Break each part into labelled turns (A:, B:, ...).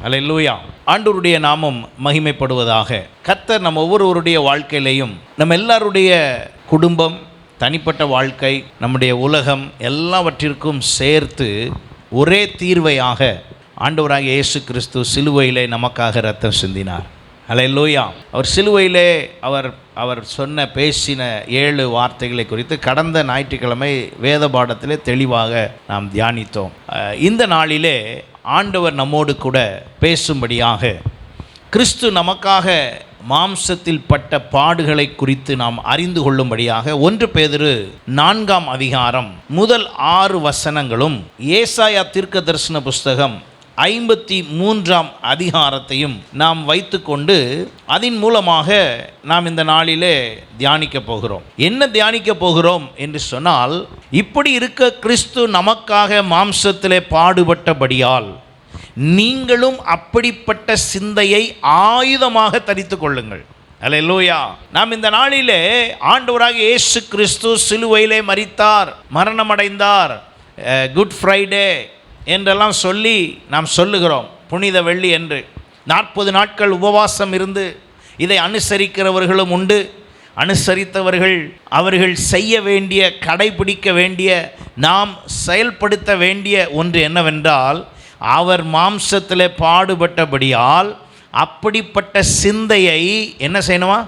A: அல்லேலூயா. ஆண்டவருடைய நாமம் மகிமைப்படுவதாக. கர்த்தர் நம்ம ஒவ்வொருவருடைய வாழ்க்கையிலையும் நம்ம எல்லாருடைய குடும்பம், தனிப்பட்ட வாழ்க்கை, நம்முடைய உலகம் எல்லாவற்றிற்கும் சேர்த்து ஒரே தீர்வையாக ஆண்டவராகிய இயேசு கிறிஸ்து சிலுவையிலே நமக்காக இரத்தம் சிந்தினார். அல்லேலூயா. அவர் சிலுவையிலே அவர் பேசின 7 வார்த்தைகளை குறித்து கடந்த ஞாயிற்றுக்கிழமை வேத பாடத்திலே தெளிவாக நாம் தியானித்தோம். இந்த நாளிலே ஆண்டவர் நம்மோடு கூட பேசும்படியாக கிறிஸ்து நமக்காக மாம்சத்தில் பட்ட பாடுகளை குறித்து நாம் அறிந்து கொள்ளும்படியாக 1 பேதுரு 4ஆம் அதிகாரம் முதல் 6 வசனங்களும் ஏசாயா தீர்க்கதரிசன புஸ்தகம் 53ஆம் அதிகாரத்தையும் நாம் வைத்துக்கொண்டு அதன் மூலமாக நாம் இந்த நாளிலே தியானிக்க போகிறோம். என்ன தியானிக்க போகிறோம் என்று சொன்னால், இப்படி இருக்க கிறிஸ்து நமக்காக மாம்சத்திலே பாடுபட்டபடியால் நீங்களும் அப்படிப்பட்ட சிந்தையை ஆயுதமாக தரித்து கொள்ளுங்கள். அல்லேலூயா. நாம் இந்த நாளிலே ஆண்டவராகிய இயேசு கிறிஸ்து சிலுவையிலே மரித்தார், மரணமடைந்தார், குட் ஃப்ரைடே என்றெல்லாம் சொல்லி நாம் சொல்லுகிறோம், புனித வெள்ளி என்று. 40 நாட்கள் உபவாசம் இருந்து இதை அனுசரிக்கிறவர்களும் உண்டு. அனுசரித்தவர்கள் அவர்கள் செய்ய வேண்டிய, கடைபிடிக்க வேண்டிய, நாம் செயல்படுத்த வேண்டிய ஒன்று என்னவென்றால், அவர் மாம்சத்திலே பாடுபட்டபடியால் அப்படிப்பட்ட சிந்தையை என்ன செய்யணுமா?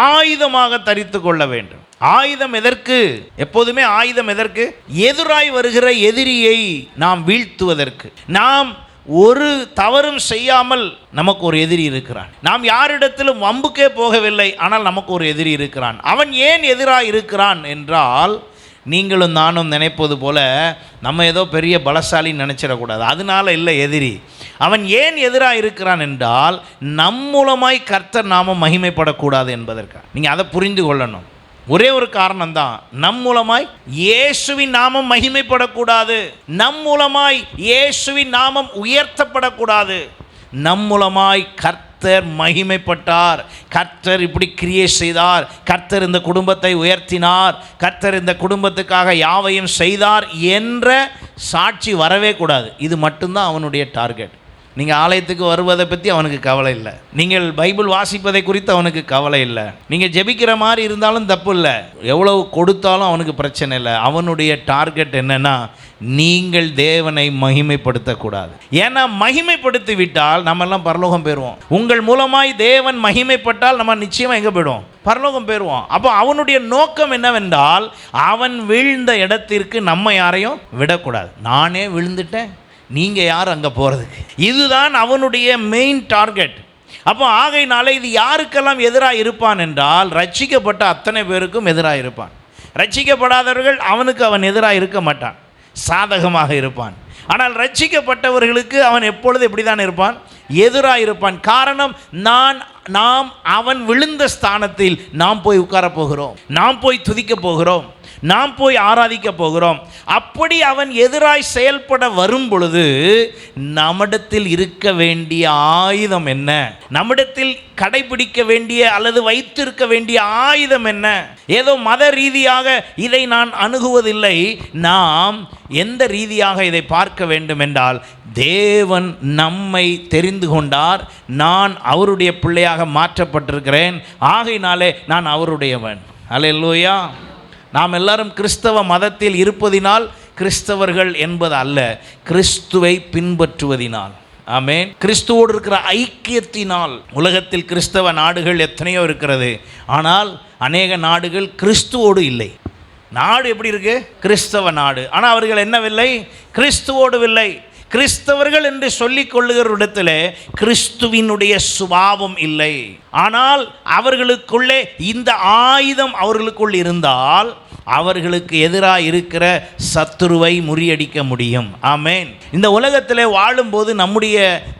A: ஆயுதமாக தரித்து கொள்ள வேண்டும். ஆயுதம் எதற்கு? எப்போதுமே ஆயுதம் எதற்கு? எதிராய் வருகிற எதிரியை நாம் வீழ்த்துவதற்கு. நாம் ஒரு தவறும் செய்யாமல் நமக்கு ஒரு எதிரி இருக்கிறான். நாம் யாரிடத்திலும் வம்புக்கே போகவில்லை, ஆனால் நமக்கு ஒரு எதிரி இருக்கிறான். அவன் ஏன் எதிராக இருக்கிறான் என்றால், நீங்களும் நானும் நினைப்பது போல நம்ம ஏதோ பெரிய பலசாலின்னு நினச்சிடக்கூடாது. அதனால இல்லை எதிரி. அவன் ஏன் எதிராக இருக்கிறான் என்றால், நம் மூலமாய் கர்த்தர் நாமம் மகிமைப்படக்கூடாது என்பதற்காக. நீங்கள் அதை புரிந்து கொள்ளணும். ஒரே ஒரு காரணம்தான், நம் மூலமாய் இயேசுவின் நாமம் மகிமைப்படக்கூடாது, நம் மூலமாய் இயேசுவின் நாமம் உயர்த்தப்படக்கூடாது. நம் மூலமாய் கர்த்தர் மகிமைப்பட்டார், கர்த்தர் இப்படி கிரியை செய்தார், கர்த்தர் இந்த குடும்பத்தை உயர்த்தினார், கர்த்தர் இந்த குடும்பத்துக்காக யாவையும் செய்தார் என்ற சாட்சி வரவே கூடாது. இது மட்டும்தான் அவனுடைய டார்கெட். நீங்கள் ஆலயத்துக்கு வருவதை பற்றி அவனுக்கு கவலை இல்லை, நீங்கள் பைபிள் வாசிப்பதை குறித்து அவனுக்கு கவலை இல்லை, நீங்கள் ஜெபிக்கிற மாதிரி இருந்தாலும் தப்பு இல்லை, எவ்வளவு கொடுத்தாலும் அவனுக்கு பிரச்சனை இல்லை. அவனுடைய டார்கெட் என்னென்னா, நீங்கள் தேவனை மகிமைப்படுத்தக்கூடாது. ஏன்னா மகிமைப்படுத்தி விட்டால் நம்மெல்லாம் பரலோகம் போயிடுவோம். உங்கள் மூலமாய் தேவன் மகிமைப்பட்டால் நம்ம நிச்சயமாக எங்கே போயிடுவோம்? பரலோகம் போயிடுவோம். அப்போ அவனுடைய நோக்கம் என்னவென்றால், அவன் வீழ்ந்த இடத்திற்கு நம்ம யாரையும் விடக்கூடாது. நானே விழுந்துட்டேன், நீங்கள் யார் அங்கே போகிறதுக்கு? இதுதான் அவனுடைய மெயின் டார்கெட். அப்போ ஆகையினால இது யாருக்கெல்லாம் எதிராக இருப்பான் என்றால், ரட்சிக்கப்பட்ட அத்தனை பேருக்கும் எதிராக இருப்பான். ரட்சிக்கப்படாதவர்கள் அவனுக்கு அவன் எதிராக இருக்க மாட்டான், சாதகமாக இருப்பான். ஆனால் ரட்சிக்கப்பட்டவர்களுக்கு அவன் எப்பொழுது எப்படி தான் இருப்பான்? எதிராக இருப்பான். காரணம், நாம் அவன் விழுந்த ஸ்தானத்தில் நாம் போய் உட்கார போகிறோம், நாம் போய் துதிக்க போகிறோம், நாம் போய் ஆராதிக்க போகிறோம். அப்படி அவன் எதிராய் செயல்பட வரும் பொழுது நம்மிடத்தில் இருக்க வேண்டிய ஆயுதம் என்ன? நம்மிடத்தில் கடைபிடிக்க வேண்டிய அல்லது வைத்திருக்க வேண்டிய ஆயுதம் என்ன? ஏதோ மத ரீதியாக இதை நான் அணுகுவதில்லை. நாம் எந்த ரீதியாக இதை பார்க்க வேண்டும் என்றால், தேவன் நம்மை தெரிந்து கொண்டார், நான் அவருடைய பிள்ளையாக மாற்றப்பட்டிருக்கிறேன், ஆகையினாலே நான் அவருடையவன். அல்லேலூயா. நாம் எல்லாரும் கிறிஸ்தவ மதத்தில் இருப்பதினால் கிறிஸ்தவர்கள் என்பது அல்ல, கிறிஸ்துவை பின்பற்றுவதினால். ஆமென். கிறிஸ்துவோடு இருக்கிற ஐக்கியத்தினால். உலகத்தில் கிறிஸ்தவ நாடுகள் எத்தனையோ இருக்கிறது, ஆனால் அநேக நாடுகள் கிறிஸ்துவோடு இல்லை. நாடு எப்படி இருக்கு? கிறிஸ்தவ நாடு. ஆனால் அவர்கள் என்னவில்லை? கிறிஸ்துவோடு இல்லை. கிறிஸ்தவர்கள் என்று சொல்லிக் கொள்ளுகிற இடத்துல கிறிஸ்துவினுடைய சுபாவம் இல்லை. ஆனால் அவர்களுக்குள்ளே இந்த ஆயுதம் அவர்களுக்குள் இருந்தால் அவர்களுக்கு எதிராக இருக்கிற சத்துருவை முறியடிக்க முடியும். ஆமென். இந்த உலகத்தில் வாழும்போது நம்முடைய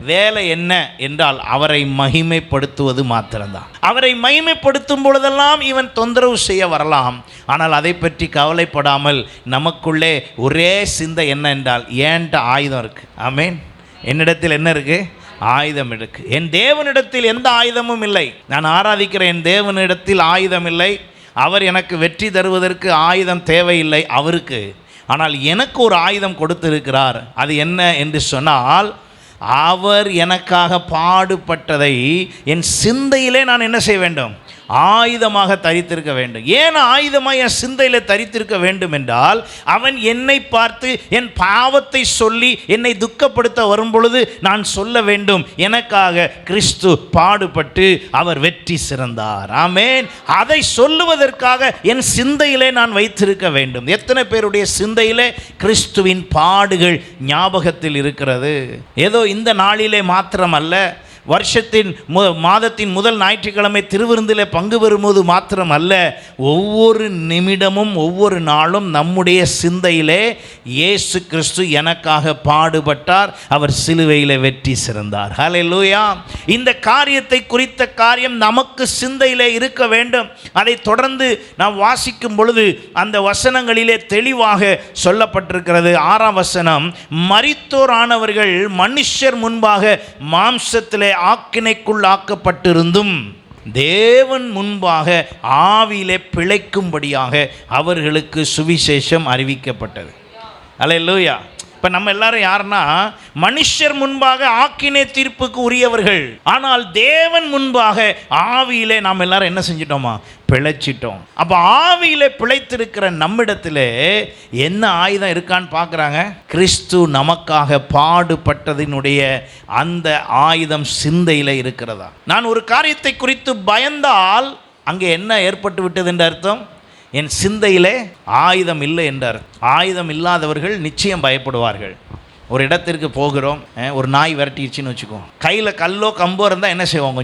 A: வேலை என்ன என்றால், அவரை மகிமைப்படுத்துவது மாத்திரம்தான். அவரை மகிமைப்படுத்தும் பொழுதெல்லாம் இவன் தொந்தரவு செய்ய வரலாம், ஆனால் அதை பற்றி கவலைப்படாமல் நமக்குள்ளே ஒரே சிந்தை என்ன என்றால், ஏன்ட்ட ஆயுதம் இருக்குது. ஆமென். என்னிடத்தில் என்ன இருக்குது? ஆயுதம் இருக்கு. என் தேவனிடத்தில் எந்த ஆயுதமும் இல்லை. நான் ஆராதிக்கிற என் தேவனிடத்தில் ஆயுதம் இல்லை. அவர் எனக்கு வெற்றி தருவதற்கு ஆயுதம் தேவையில்லை அவருக்கு. ஆனால் எனக்கு ஒரு ஆயுதம் கொடுத்திருக்கிறார். அது என்ன என்று சொன்னால், அவர் எனக்காக பாடுபட்டதை என் சிந்தையிலே நான் என்ன செய்ய வேண்டும்? ஆயுதமாக தரித்திருக்க வேண்டும். ஏன் ஆயுதமாக என் சிந்தையில் தரித்திருக்க வேண்டும் என்றால், அவன் என்னை பார்த்து என் பாவத்தை சொல்லி என்னை துக்கப்படுத்த வரும் பொழுது நான் சொல்ல வேண்டும், எனக்காக கிறிஸ்து பாடுபட்டு அவர் வெற்றி சிறந்தார். ஆமென். அதை சொல்லுவதற்காக என் சிந்தையிலே நான் வைத்திருக்க வேண்டும். எத்தனை பேருடைய சிந்தையிலே கிறிஸ்துவின் பாடுகள் ஞாபகத்தில் இருக்கிறது? ஏதோ இந்த நாளிலே மாத்திரமல்ல, வருஷத்தின் மாதத்தின் முதல் ஞாயிற்றுக்கிழமை திருவிருந்தில் பங்கு பெறும்போது மாத்திரம் அல்ல, ஒவ்வொரு நிமிடமும் ஒவ்வொரு நாளும் நம்முடைய சிந்தையிலே இயேசு கிறிஸ்து எனக்காக பாடுபட்டார், அவர் சிலுவையில் வெற்றி சிறந்தார். ஹல்லேலூயா. இந்த காரியத்தை குறித்த காரியம் நமக்கு சிந்தையிலே இருக்க வேண்டும். அதை தொடர்ந்து நாம் வாசிக்கும் பொழுது அந்த வசனங்களிலே தெளிவாக சொல்லப்பட்டிருக்கிறது. 6ஆம் வசனம், மரித்தோரானவர்கள் மனுஷர் முன்பாக மாம்சத்திலே ஆக்கினைக்குள்ளாக்கப்பட்டிருந்தும் தேவன் முன்பாக ஆவியிலே பிழைக்கும்படியாக அவர்களுக்கு சுவிசேஷம் அறிவிக்கப்பட்டது. அல்லேலூயா. இப்போ நம்ம எல்லாரும் யாருன்னா, மனுஷர் முன்பாக ஆக்கினை தீர்ப்புக்கு உரியவர்கள், ஆனால் தேவன் முன்பாக ஆவியிலே நாம் எல்லாரும் என்ன செஞ்சிட்டோமா? பிழைச்சிட்டோம். அப்போ ஆவியிலே பிழைத்திருக்கிற நம்மிடத்தில் என்ன ஆயுதம் இருக்கான்னு பார்க்குறாங்க. கிறிஸ்து நமக்காக பாடுபட்டதினுடைய அந்த ஆயுதம் சிந்தையில் இருக்கிறதா? நான் ஒரு காரியத்தை குறித்து பயந்தால் அங்கே என்ன ஏற்பட்டு விட்டது என்ற அர்த்தம்? என் சிந்தையிலே ஆயுதம் இல்லை என்றார். ஆயுதம் இல்லாதவர்கள் நிச்சயம் பயப்படுவார்கள். ஒரு இடத்திற்கு போகிறோம், ஒரு நாய் விரட்டிடுச்சின்னு வச்சுக்கோ, கையில் கல்லோ கம்போ இருந்தால் என்ன செய்வோம்?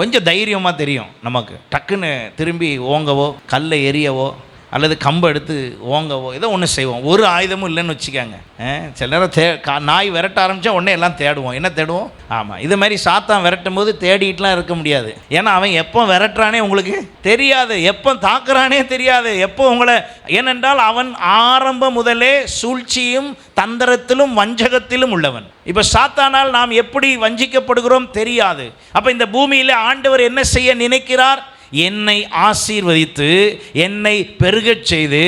A: கொஞ்சம் தைரியமாக தெரியும் நமக்கு. டக்குன்னு திரும்பி ஓங்கவோ கல்லை எரியவோ அல்லது கம்பை எடுத்து ஓங்கவோ ஏதோ ஒன்று செய்வோம். ஒரு ஆயுதமும் இல்லைன்னு வச்சுக்காங்க. சில நேரம் நாய் விரட்ட ஆரம்பித்தா உடனே எல்லாம் தேடுவோம். என்ன தேடுவோம்? ஆமாம், இது மாதிரி சாத்தான் விரட்டும் போது தேடிட்டுலாம் இருக்க முடியாது. ஏன்னா அவன் எப்போ விரட்டுறானே உங்களுக்கு தெரியாது, எப்போ தாக்குறானே தெரியாது, எப்போ உங்களை. ஏனென்றால் அவன் ஆரம்ப முதலே சூழ்ச்சியும் தந்திரத்திலும் வஞ்சகத்திலும் உள்ளவன். இப்போ சாத்தானால் நாம் எப்படி வஞ்சிக்கப்படுகிறோம் தெரியாது. அப்போ இந்த பூமியில் ஆண்டவர் என்ன செய்ய நினைக்கிறார்? என்னை ஆசீர்வதித்து என்னை பெருகச் செய்து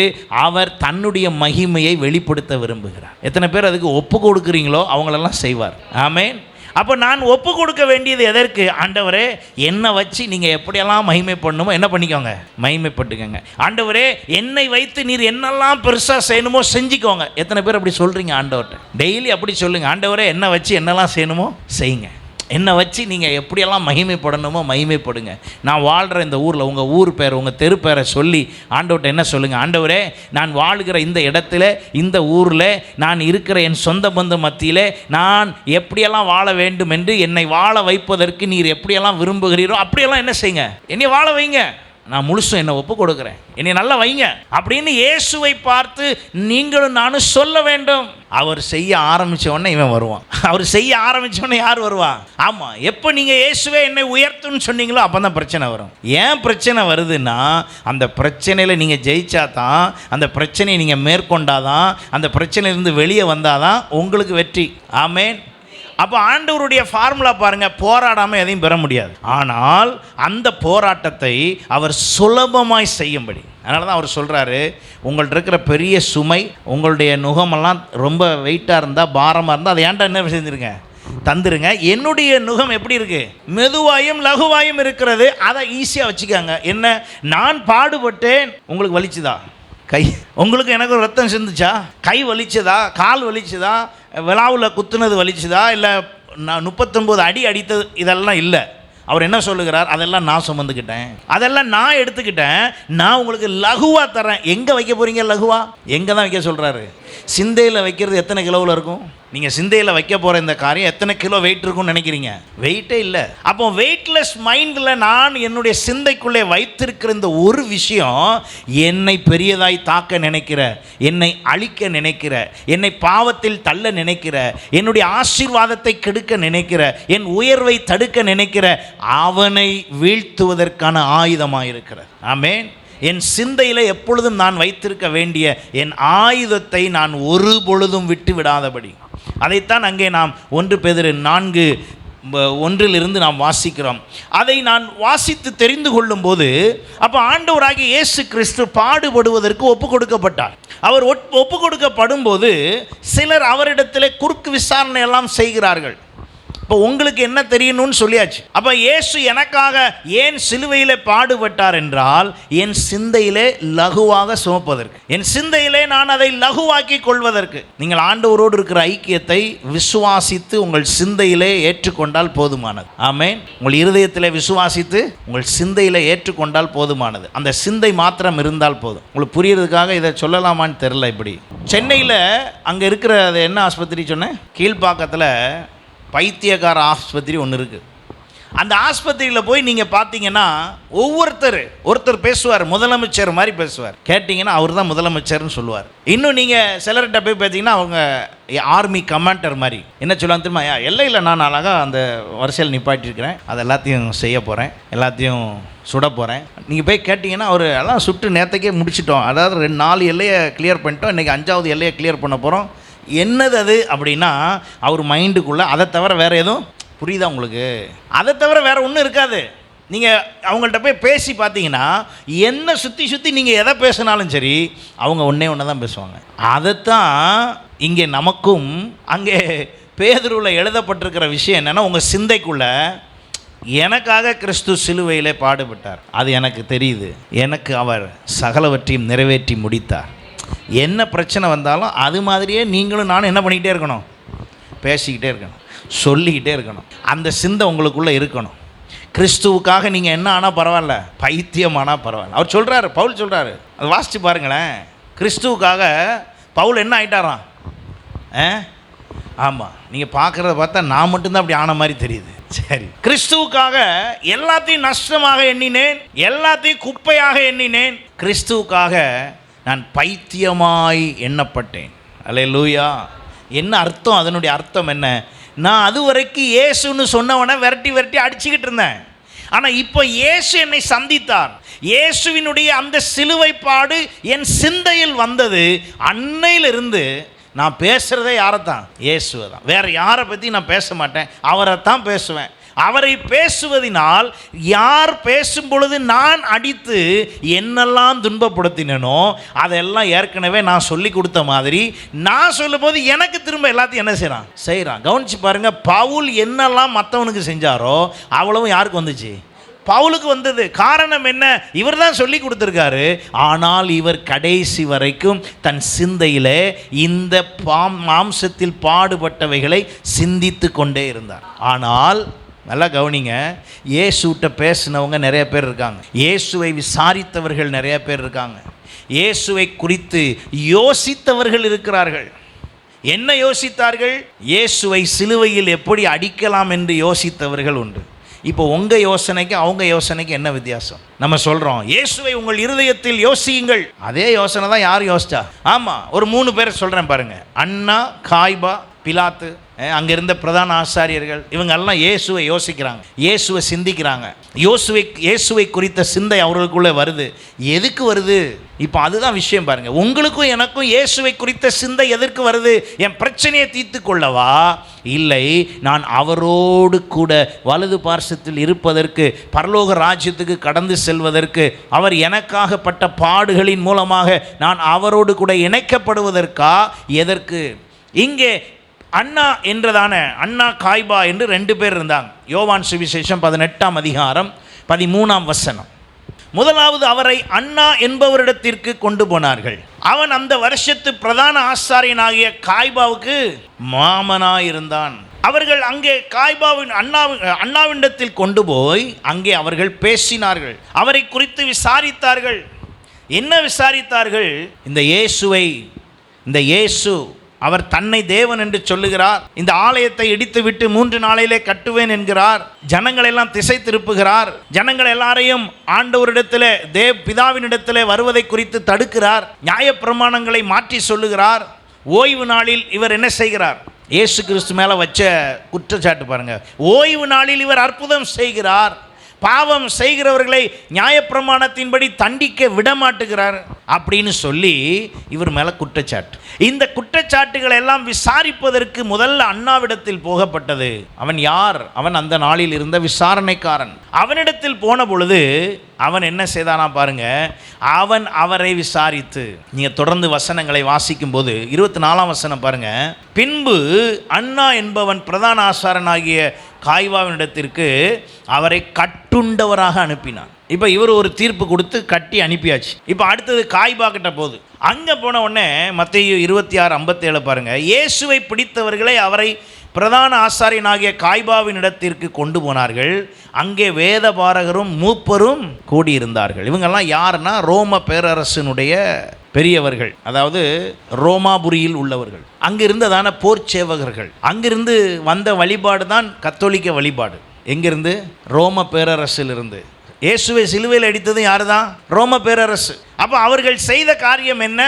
A: அவர் தன்னுடைய மகிமையை வெளிப்படுத்த விரும்புகிறார். எத்தனை பேர் அதுக்கு ஒப்பு கொடுக்குறீங்களோ அவங்களெல்லாம் செய்வார். ஆமென். அப்போ நான் ஒப்பு கொடுக்க வேண்டியது எதற்கு? ஆண்டவரே, என்னை வச்சு நீங்கள் எப்படியெல்லாம் மகிமை பண்ணணுமோ என்ன பண்ணிக்கோங்க, மகிமைப்பட்டுக்கோங்க. ஆண்டவரே, என்னை வைத்து நீர் என்னெல்லாம் பெருசாக செய்யணுமோ செஞ்சுக்கோங்க. எத்தனை பேர் அப்படி சொல்கிறீங்க ஆண்டவர்கிட்ட? டெய்லி அப்படி சொல்லுங்கள், ஆண்டவரே என்னை வச்சு என்னெல்லாம் செய்யணுமோ செய்யுங்க, என்னை வச்சு நீங்கள் எப்படியெல்லாம் மகிமைப்படணுமோ மகிமைப்படுங்க. நான் வாழ்கிற இந்த ஊரில் உங்கள் ஊர் பேர் உங்கள் தெரு பேரை சொல்லி ஆண்டவர்கிட்ட என்ன சொல்லுங்கள்? ஆண்டவரே, நான் வாழ்கிற இந்த இடத்துல இந்த ஊரில் நான் இருக்கிற என் சொந்த பந்த மத்தியில் நான் எப்படியெல்லாம் வாழ வேண்டும் என்று என்னை வாழ வைப்பதற்கு நீர் எப்படியெல்லாம் விரும்புகிறீரோ அப்படியெல்லாம் என்ன செய்யுங்க, என்னை வாழ வைங்க. நான் முழுசும் என்னை ஒப்பு கொடுக்குறேன், என்னை நல்லா வைங்க அப்படின்னு இயேசுவை பார்த்து நீங்களும் நானும் சொல்ல வேண்டும். அவர் செய்ய ஆரம்பித்த உடனே இவன் வருவான். அவர் செய்ய ஆரம்பித்த உடனே யார் வருவா? ஆமாம், எப்போ நீங்கள் இயேசுவே என்னை உயர்த்துன்னு சொன்னீங்களோ அப்போ தான் பிரச்சனை வரும். ஏன் பிரச்சனை வருதுன்னா, அந்த பிரச்சனையில் நீங்கள் ஜெயிச்சா தான், அந்த பிரச்சனையை நீங்கள் மேற்கொண்டாதான், அந்த பிரச்சனையிலிருந்து வெளியே வந்தால் தான் உங்களுக்கு வெற்றி. ஆமென். அப்போ ஆண்டவருடைய ஃபார்முலா பாருங்கள், போராடாமல் எதையும் பெற முடியாது. ஆனால் அந்த போராட்டத்தை அவர் சுலபமாய் செய்யும்படி, அதனால தான் அவர் சொல்கிறாரு, உங்கள்ட்ட இருக்கிற பெரிய சுமை, உங்களுடைய நுகமெல்லாம் ரொம்ப வெயிட்டாக இருந்தால், பாரமாக இருந்தால், அதை ஏன்டா என்ன செஞ்சுருங்க, தந்துருங்க. என்னுடைய நுகம் எப்படி இருக்குது? மெதுவாயும் லகுவாயும் இருக்கிறது. அதை ஈஸியாக வச்சுக்காங்க. என்ன, நான் பாடுபட்டேன், உங்களுக்கு வலிச்சுதா கை? உங்களுக்கு எனக்கு ரத்தம் சிந்துச்சா? கை வலிச்சதா? கால் வலிச்சதா? விழாவில் குத்துனது வலிச்சுதா? இல்லை நான் 39 அடி அடித்தது? இதெல்லாம் இல்லை. அவர் என்ன சொல்லுகிறார்? அதெல்லாம் நான் சுமந்துக்கிட்டேன், அதெல்லாம் நான் எடுத்துக்கிட்டேன், நான் உங்களுக்கு லகுவாக தரேன். எங்கே வைக்க போகிறீங்க லகுவா? எங்கே தான் வைக்க சொல்கிறாரு? சிந்தையில் வைக்கிறது எத்தனை கிலோவில் இருக்கும்? நீங்கள் சிந்தையில் வைக்க போகிற இந்த காரியம் எத்தனை கிலோ வெயிட் இருக்கும்னு நினைக்கிறீங்க? வெயிட்டே இல்லை. அப்போ வெயிட்லெஸ் மைண்டில் நான் என்னுடைய சிந்தைக்குள்ளே வைத்திருக்கிற இந்த ஒரு விஷயம் என்னை பெரியதாய் தாக்க நினைக்கிற, என்னை அழிக்க நினைக்கிற, என்னை பாவத்தில் தள்ள நினைக்கிற, என்னுடைய ஆசீர்வாதத்தை கெடுக்க நினைக்கிற, என் உயர்வை தடுக்க நினைக்கிற அவனை வீழ்த்துவதற்கான ஆயுதமாக இருக்கிறது. ஆமென். என் சிந்தையில் எப்பொழுதும் நான் வைத்திருக்க வேண்டிய என் ஆயுதத்தை நான் ஒரு பொழுதும் விட்டு விடாதபடி, அதைத்தான் அங்கே நாம் 1 பேதுரு 4 1 நாம் வாசிக்கிறோம். அதை நான் வாசித்து தெரிந்து கொள்ளும்போது, அப்போ ஆண்டவராகிய இயேசு கிறிஸ்து பாடுபடுவதற்கு ஒப்பு கொடுக்கப்பட்டார். அவர் ஒப்பு கொடுக்கப்படும் போது சிலர் அவரிடத்தில் குறுக்கு விசாரணை எல்லாம் செய்கிறார்கள். இப்போ உங்களுக்கு என்ன தெரியணும்னு சொல்லியாச்சு. அப்போ இயேசு எனக்காக ஏன் சிலுவையில் பாடுபட்டார் என்றால், என் சிந்தையிலே லகுவாக சுமப்பதற்கு, என் சிந்தையிலே நான் அதை லகுவாக்கி கொள்வதற்கு. நீங்கள் ஆண்டவரோடு இருக்கிற ஐக்கியத்தை விசுவாசித்து உங்கள் சிந்தையிலே ஏற்றுக்கொண்டால் போதுமானது. ஆமென். உங்கள் இருதயத்தில் விசுவாசித்து உங்கள் சிந்தையில் ஏற்றுக்கொண்டால் போதுமானது. அந்த சிந்தை மாத்திரம் இருந்தால் போதும். உங்களுக்கு புரியறதுக்காக இதை சொல்லலாமான்னு தெரில. இப்படி சென்னையில் அங்கே இருக்கிற அது என்ன ஆஸ்பத்திரி சொன்னேன், கீழ்ப்பாக்கத்தில் பைத்தியக்கார ஆஸ்பத்திரி ஒன்று இருக்குது. அந்த ஆஸ்பத்திரியில் போய் நீங்கள் பார்த்தீங்கன்னா ஒருத்தர் பேசுவார், முதலமைச்சர் மாதிரி பேசுவார். கேட்டிங்கன்னா அவர் தான் முதலமைச்சர்னு சொல்லுவார். இன்னும் நீங்கள் சிலர்கிட்ட போய் பார்த்தீங்கன்னா அவங்க ஆர்மி கமாண்டர் மாதிரி. என்ன சொல்லுவாங்க தெரியுமா, எல்லையில் நான் அழகாக அந்த வரிசையில் நிப்பாட்டியிருக்கிறேன், அது எல்லாத்தையும் செய்ய போகிறேன், எல்லாத்தையும் சுட போகிறேன். நீங்கள் போய் கேட்டிங்கன்னா அவர் எல்லாம் சுட்டு நேரத்துக்கே முடிச்சிட்டோம், அதாவது 4 எல்லையை கிளியர் பண்ணிட்டோம், இன்றைக்கி 5வது எல்லையை கிளியர் பண்ண போகிறோம். என்னது அது அப்படின்னா, அவர் மைண்டுக்குள்ளே அதை தவிர வேறு எதுவும், புரியுதா உங்களுக்கு, அதை தவிர வேறு ஒன்றும் இருக்காது. நீங்கள் அவங்கள்ட்ட போய் பேசி பார்த்தீங்கன்னா, என்ன சுற்றி நீங்கள் எதை பேசினாலும் சரி, அவங்க ஒன்று தான் பேசுவாங்க. அதைத்தான் இங்கே நமக்கும் அங்கே பேதுருவில் எழுதப்பட்டிருக்கிற விஷயம் என்னென்னா, உங்கள் சிந்தைக்குள்ளே எனக்காக கிறிஸ்து சிலுவையிலே பாடுபட்டார், அது எனக்கு தெரியுது, எனக்கு அவர் சகலவற்றையும் நிறைவேற்றி முடித்தார். என்ன பிரச்சனை வந்தாலும் அது மாதிரியே நீங்களும் நானும் என்ன பண்ணிக்கிட்டே இருக்கணும், பேசிக்கிட்டே இருக்கணும், சொல்லிக்கிட்டே இருக்கணும். அந்த சிந்தை உங்களுக்குள்ளே இருக்கணும். கிறிஸ்துவுக்காக நீங்கள் என்ன ஆனால் பரவாயில்ல, பைத்தியமானால் பரவாயில்ல. அவர் சொல்கிறாரு, பவுல் சொல்கிறாரு, அது வாசித்து பாருங்களேன். கிறிஸ்துவுக்காக பவுல் என்ன ஆகிட்டாராம். ஆமாம், நீங்கள் பார்க்குறத பார்த்தா நான் மட்டும்தான் அப்படி ஆன மாதிரி தெரியுது. சரி, கிறிஸ்துவுக்காக எல்லாத்தையும் நஷ்டமாக எண்ணினேன், எல்லாத்தையும் குப்பையாக எண்ணினேன், கிறிஸ்துவுக்காக நான் பைத்தியமாய் எண்ணப்பட்டேன். அல்லேலூயா. என்ன அர்த்தம், அதனுடைய அர்த்தம் என்ன, நான் அது வரைக்கும் இயேசுன்னு சொன்னவனை விரட்டி அடிச்சுக்கிட்டு இருந்தேன். ஆனால் இப்போ இயேசு என்னை சந்தித்தார். இயேசுவினுடைய அந்த சிலுவை பாடு என் சிந்தையில் வந்தது. அன்னையிலிருந்து நான் பேசுகிறதே யாரைத்தான், இயேசுவை தான். வேறு யாரை பற்றி நான் பேச மாட்டேன், அவரை தான் பேசுவேன். அவரை பேசுவதினால் யார் பேசும் பொழுது நான் அடித்து என்னெல்லாம் துன்பப்படுத்தினோ அதெல்லாம் ஏற்கனவே நான் சொல்லி கொடுத்த மாதிரி நான் சொல்லும் போது எனக்கு திரும்ப எல்லாத்தையும் என்ன செய்கிறான். கவனிச்சு பாருங்க, பவுல் என்னெல்லாம் மற்றவனுக்கு செஞ்சாரோ அவ்வளவும் யாருக்கு வந்துச்சு, பவுலுக்கு வந்தது. காரணம் என்ன, இவர் தான் சொல்லி கொடுத்துருக்காரு. ஆனால் இவர் கடைசி வரைக்கும் தன் சிந்தையிலே இந்த மாம்சத்தில் பாடுபட்டவைகளை சிந்தித்து கொண்டே இருந்தார். ஆனால் நல்லா கவனிங்க, இயேசுகிட்ட பேசினவங்க நிறைய பேர் இருக்காங்க, இயேசுவை விசாரித்தவர்கள் நிறைய பேர் இருக்காங்க, இயேசுவை குறித்து யோசித்தவர்கள் இருக்கிறார்கள். என்ன யோசித்தார்கள், இயேசுவை சிலுவையில் எப்படி அடிக்கலாம் என்று யோசித்தவர்கள் உண்டு. இப்போ உங்கள் யோசனைக்கு அவங்க யோசனைக்கு என்ன வித்தியாசம்? நம்ம சொல்கிறோம் இயேசுவை உங்கள் இருதயத்தில் யோசியுங்கள், அதே யோசனை தான் யார் யோசிச்சா? ஆமாம், ஒரு 3 பேர் சொல்கிறேன் பாருங்க. அன்னா, காய்பா, பிலாத்து, அங்கே இருந்த பிரதான ஆசாரியர்கள், இவங்கெல்லாம் இயேசுவை யோசிக்கிறாங்க, இயேசுவை சிந்திக்கிறாங்க. இயேசுவை குறித்த சிந்தை அவர்களுக்குள்ளே வருது. எதுக்கு வருது? இப்போ அதுதான் விஷயம் பாருங்கள். உங்களுக்கும் எனக்கும் இயேசுவை குறித்த சிந்தை எதற்கு வருது? என் பிரச்சனையை தீர்த்து கொள்ளவா? இல்லை, நான் அவரோடு கூட வலது பார்சத்தில் இருப்பதற்கு, பரலோக ராஜ்யத்துக்கு கடந்து செல்வதற்கு, அவர் எனக்காக பட்ட பாடுகளின் மூலமாக நான் அவரோடு கூட இணைக்கப்படுவதற்கா? எதற்கு? இங்கே அண்ணா என்றதான அண்ணா, காய்பா என்று 2 பேர் இருந்தாங்க. யோவான் சுவிசேஷம் 18ஆம் அதிகாரம் 13ஆம் வசனம். முதலாவது அவரை அண்ணா என்பவரிடத்திற்கு கொண்டு போனார்கள். அவன் அந்த வருஷத்து பிரதான ஆசாரியனாகிய காய்பாவுக்கு மாமனாயிருந்தான். அவர்கள் அங்கே காய்பாவின் அண்ணாவினிடத்தில் கொண்டு போய் அங்கே அவர்கள் பேசினார்கள், அவரை குறித்து விசாரித்தார்கள். என்ன விசாரித்தார்கள்? இந்த இயேசு அவர் தன்னை தேவன் என்று சொல்லுகிறார், இந்த ஆலயத்தை இடித்துவிட்டு 3 நாளிலே கட்டுவேன் என்கிறார், ஜனங்களெல்லாம் திசை திருப்புகிறார், ஜனங்கள் எல்லாரையும் ஆண்டவரிடத்திலே பிதாவினிடத்திலே வருவதை குறித்து தடுக்கிறார், நியாயப்பிரமாணங்களை மாற்றி சொல்லுகிறார். ஓய்வு நாளில் இவர் என்ன செய்கிறார்? இயேசு கிறிஸ்து மேலே வச்ச குற்றச்சாட்டு பாருங்க. ஓய்வு நாளில் இவர் அற்புதம் செய்கிறார், பாவம் செய்கிறவர்களை நியாயப்பிரமாணத்தின்படி தண்டிக்க விடமாட்டுகிறார் அப்படின்னு சொல்லி இவர் மேலே குற்றச்சாட்டு. இந்த குற்றச்சாட்டுகளை எல்லாம் விசாரிப்பதற்கு முதல்ல அண்ணாவிடத்தில் போகப்பட்டது. அவன் யார்? அவன் அந்த நாளில் இருந்த விசாரணைக்காரன். அவனிடத்தில் போன பொழுது அவன் என்ன செய்தானா பாருங்க, அவன் அவரை விசாரித்து, நீங்க தொடர்ந்து வசனங்களை வாசிக்கும் போது 24ஆம் வசனம் பாருங்க. பின்பு அண்ணா என்பவன் பிரதான ஆசாரனாகிய காய்வாவினிடத்திற்கு அவரை கட்டுண்டவராக அனுப்பினான். இப்போ இவர் ஒரு தீர்ப்பு கொடுத்து கட்டி அனுப்பியாச்சு. இப்போ அடுத்தது காய்பா கிட்ட போகுது. அங்கே போன உடனே மத்தேயு 26:57 பாருங்க. இயேசுவை பிடித்தவர்களை அவரை பிரதான ஆசாரியனாகிய காய்பாவின் இடத்திற்கு கொண்டு போனார்கள். அங்கே வேத பாரகரும் மூப்பரும் கூடியிருந்தார்கள். இவங்கெல்லாம் யாருன்னா ரோம பேரரசனுடைய பெரியவர்கள், அதாவது ரோமாபுரியில் உள்ளவர்கள். அங்கிருந்ததான போர் சேவகர்கள். அங்கிருந்து வந்த வழிபாடு தான் கத்தோலிக்க வழிபாடு. எங்கிருந்து? ரோம பேரரசிலிருந்து. இயேசுவை சிலுவையில் அடித்தது யாரு தான்? ரோம பேரரசு. அப்போ அவர்கள் செய்த காரியம் என்ன?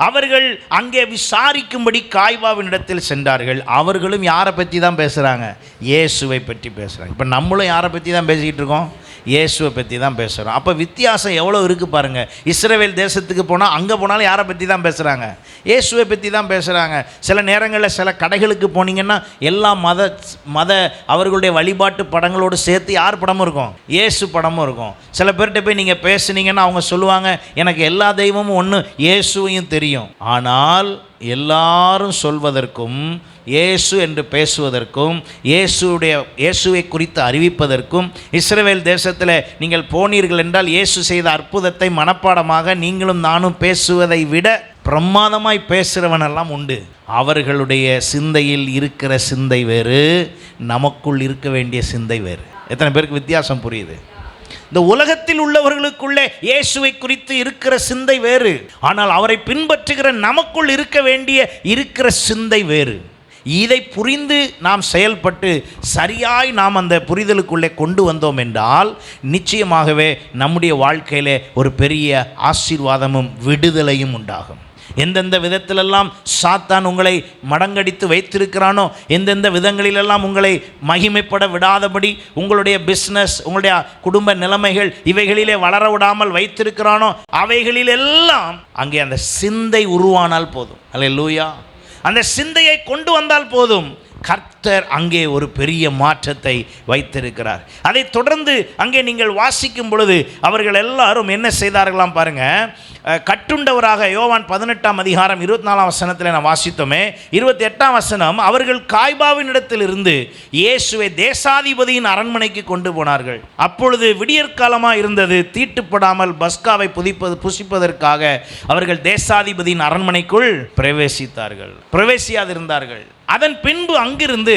A: அவர்கள் அங்கே விசாரிக்கும்படி காய்பாவின் இடத்தில் சென்றார்கள். அவர்களும் யாரை பற்றி தான் பேசுகிறாங்க? இயேசுவை பற்றி பேசுகிறாங்க. இப்போ நம்மளும் யாரை பற்றி தான் பேசிக்கிட்டு இருக்கோம்? இயேசுவை பற்றி தான் பேசுகிறோம். அப்போ வித்தியாசம் எவ்வளோ இருக்குது பாருங்கள். இஸ்ரவேல் தேசத்துக்கு போனால் அங்கே போனாலும் யாரை பற்றி தான் பேசுகிறாங்க? இயேசுவை பற்றி தான் பேசுகிறாங்க. சில நேரங்களில் சில கடைகளுக்கு போனீங்கன்னா எல்லா மத அவர்களுடைய வழிபாட்டு படங்களோடு சேர்த்து யார் படமும் இருக்கும்? இயேசு படமும் இருக்கும். சில பேர்கிட்ட போய் நீங்கள் பேசுனீங்கன்னா அவங்க சொல்லுவாங்க, எனக்கு எல்லா தெய்வமும் ஒன்று, இயேசுவையும் தெரியும். ஆனால் எல்லாரும் சொல்வதற்கும் இயேசு என்று பேசுவதற்கும் இயேசுவை குறித்து அறிவிப்பதற்கும் இஸ்ரவேல் தேசத்தில் நீங்கள் போனீர்கள் என்றால் இயேசு செய்த அற்புதத்தை மனப்பாடமாக நீங்களும் நானும் பேசுவதை விட பிரமாதமாய் பேசுகிறவனெல்லாம் உண்டு. அவர்களுடைய சிந்தையில் இருக்கிற சிந்தை வேறு, நமக்குள் இருக்க வேண்டிய சிந்தை வேறு. எத்தனை பேருக்கு வித்தியாசம் புரியுது? இந்த உலகத்தில் உள்ளவர்களுக்குள்ளே இயேசுவை குறித்து இருக்கிற சிந்தை வேறு, ஆனால் அவரை பின்பற்றுகிற நமக்குள் இருக்கிற சிந்தை வேறு. இதை புரிந்து நாம் செயல்பட்டு சரியாய் நாம் அந்த புரிதலுக்குள்ளே கொண்டு வந்தோம் என்றால் நிச்சயமாகவே நம்முடைய வாழ்க்கையிலே ஒரு பெரிய ஆசீர்வாதமும் விடுதலையும் உண்டாகும். எந்தெந்த விதத்திலெல்லாம் சாத்தான் உங்களை மடங்கடித்து வைத்திருக்கிறானோ, எந்தெந்த விதங்களிலெல்லாம் உங்களை மகிமைப்பட விடாதபடி உங்களுடைய பிஸ்னஸ், உங்களுடைய குடும்ப நிலைமைகள் இவைகளிலே வளர விடாமல் வைத்திருக்கிறானோ, அவைகளிலெல்லாம் அங்கே அந்த சிந்தை உருவானால் போதும். அல்லேலூயா. அந்த சிந்தையை கொண்டு வந்தால் போதும், கர்த்தர் அங்கே ஒரு பெரிய மாற்றத்தை வைத்திருக்கிறார். அதை தொடர்ந்து அங்கே நீங்கள் வாசிக்கும் பொழுது அவர்கள் எல்லாரும் என்ன செய்தார்களாம் பாருங்க. கட்டுண்டவராக யோவான் 18ஆம் அதிகாரம் 24ஆம் வசனத்தில் நான் வாசித்தோமே, 28ஆம் வசனம், அவர்கள் காய்பாவின் இடத்தில் இருந்து இயேசுவை தேசாதிபதியின் அரண்மனைக்கு கொண்டு போனார்கள். அப்பொழுது விடியற்காலமாக இருந்தது. தீட்டுப்படாமல் பஸ்காவை புசிப்பதற்காக அவர்கள் தேசாதிபதியின் அரண்மனைக்குள் பிரவேசியாதிருந்தார்கள். அதன் பின்பு அங்கிருந்து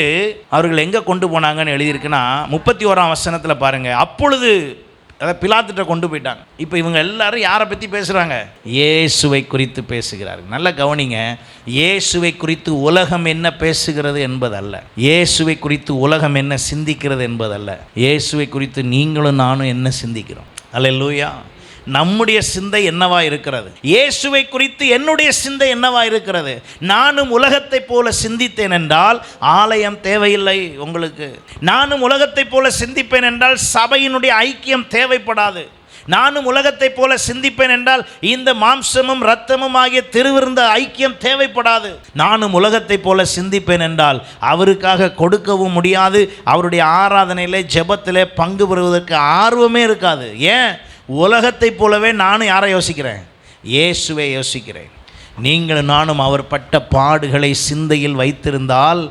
A: அவர்கள் எங்கே கொண்டு போனாங்கன்னு எழுதியிருக்குன்னா 31ஆம் வசனத்தில் பாருங்க. அப்பொழுது பிலாத்துட்ட கொண்டு போயிட்டாங்க. இப்போ இவங்க எல்லாரும் யாரை பற்றி பேசுகிறாங்க? இயேசுவை குறித்து பேசுகிறார்கள். நல்ல கவனிங்க. இயேசுவை குறித்து உலகம் என்ன பேசுகிறது என்பதல்ல, இயேசுவை குறித்து உலகம் என்ன சிந்திக்கிறது என்பதல்ல, இயேசுவை குறித்து நீங்களும் நானும் என்ன சிந்திக்கிறோம். அல்லேலூயா. நம்முடைய சிந்தை என்னவா இருக்கிறது? இயேசுவை குறித்து என்னுடைய சிந்தை என்னவா இருக்கிறது? நானும் உலகத்தை போல சிந்தித்தேன் என்றால் ஆலயம் தேவையில்லை உங்களுக்கு. நானும் உலகத்தை போல சிந்திப்பேன் என்றால் சபையினுடைய ஐக்கியம் தேவைப்படாது. நானும் உலகத்தை போல சிந்திப்பேன் என்றால் இந்த மாம்சமும் இரத்தமும் ஆகிய திருவிருந்த ஐக்கியம் தேவைப்படாது. நானும் உலகத்தை போல சிந்திப்பேன் என்றால் அவருக்காக கொடுக்கவும் முடியாது, அவருடைய ஆராதனையிலே ஜெபத்திலே பங்கு பெறுவதற்கு ஆர்வமே இருக்காது. ஏன்? உலகத்தை போலவே நானும் யாரை யோசிக்கிறேன்? இயேசுவை யோசிக்கிறேன். நீங்களும் நானும் அவர் பட்ட பாடுகளை சிந்தையில் வைத்திருந்தால்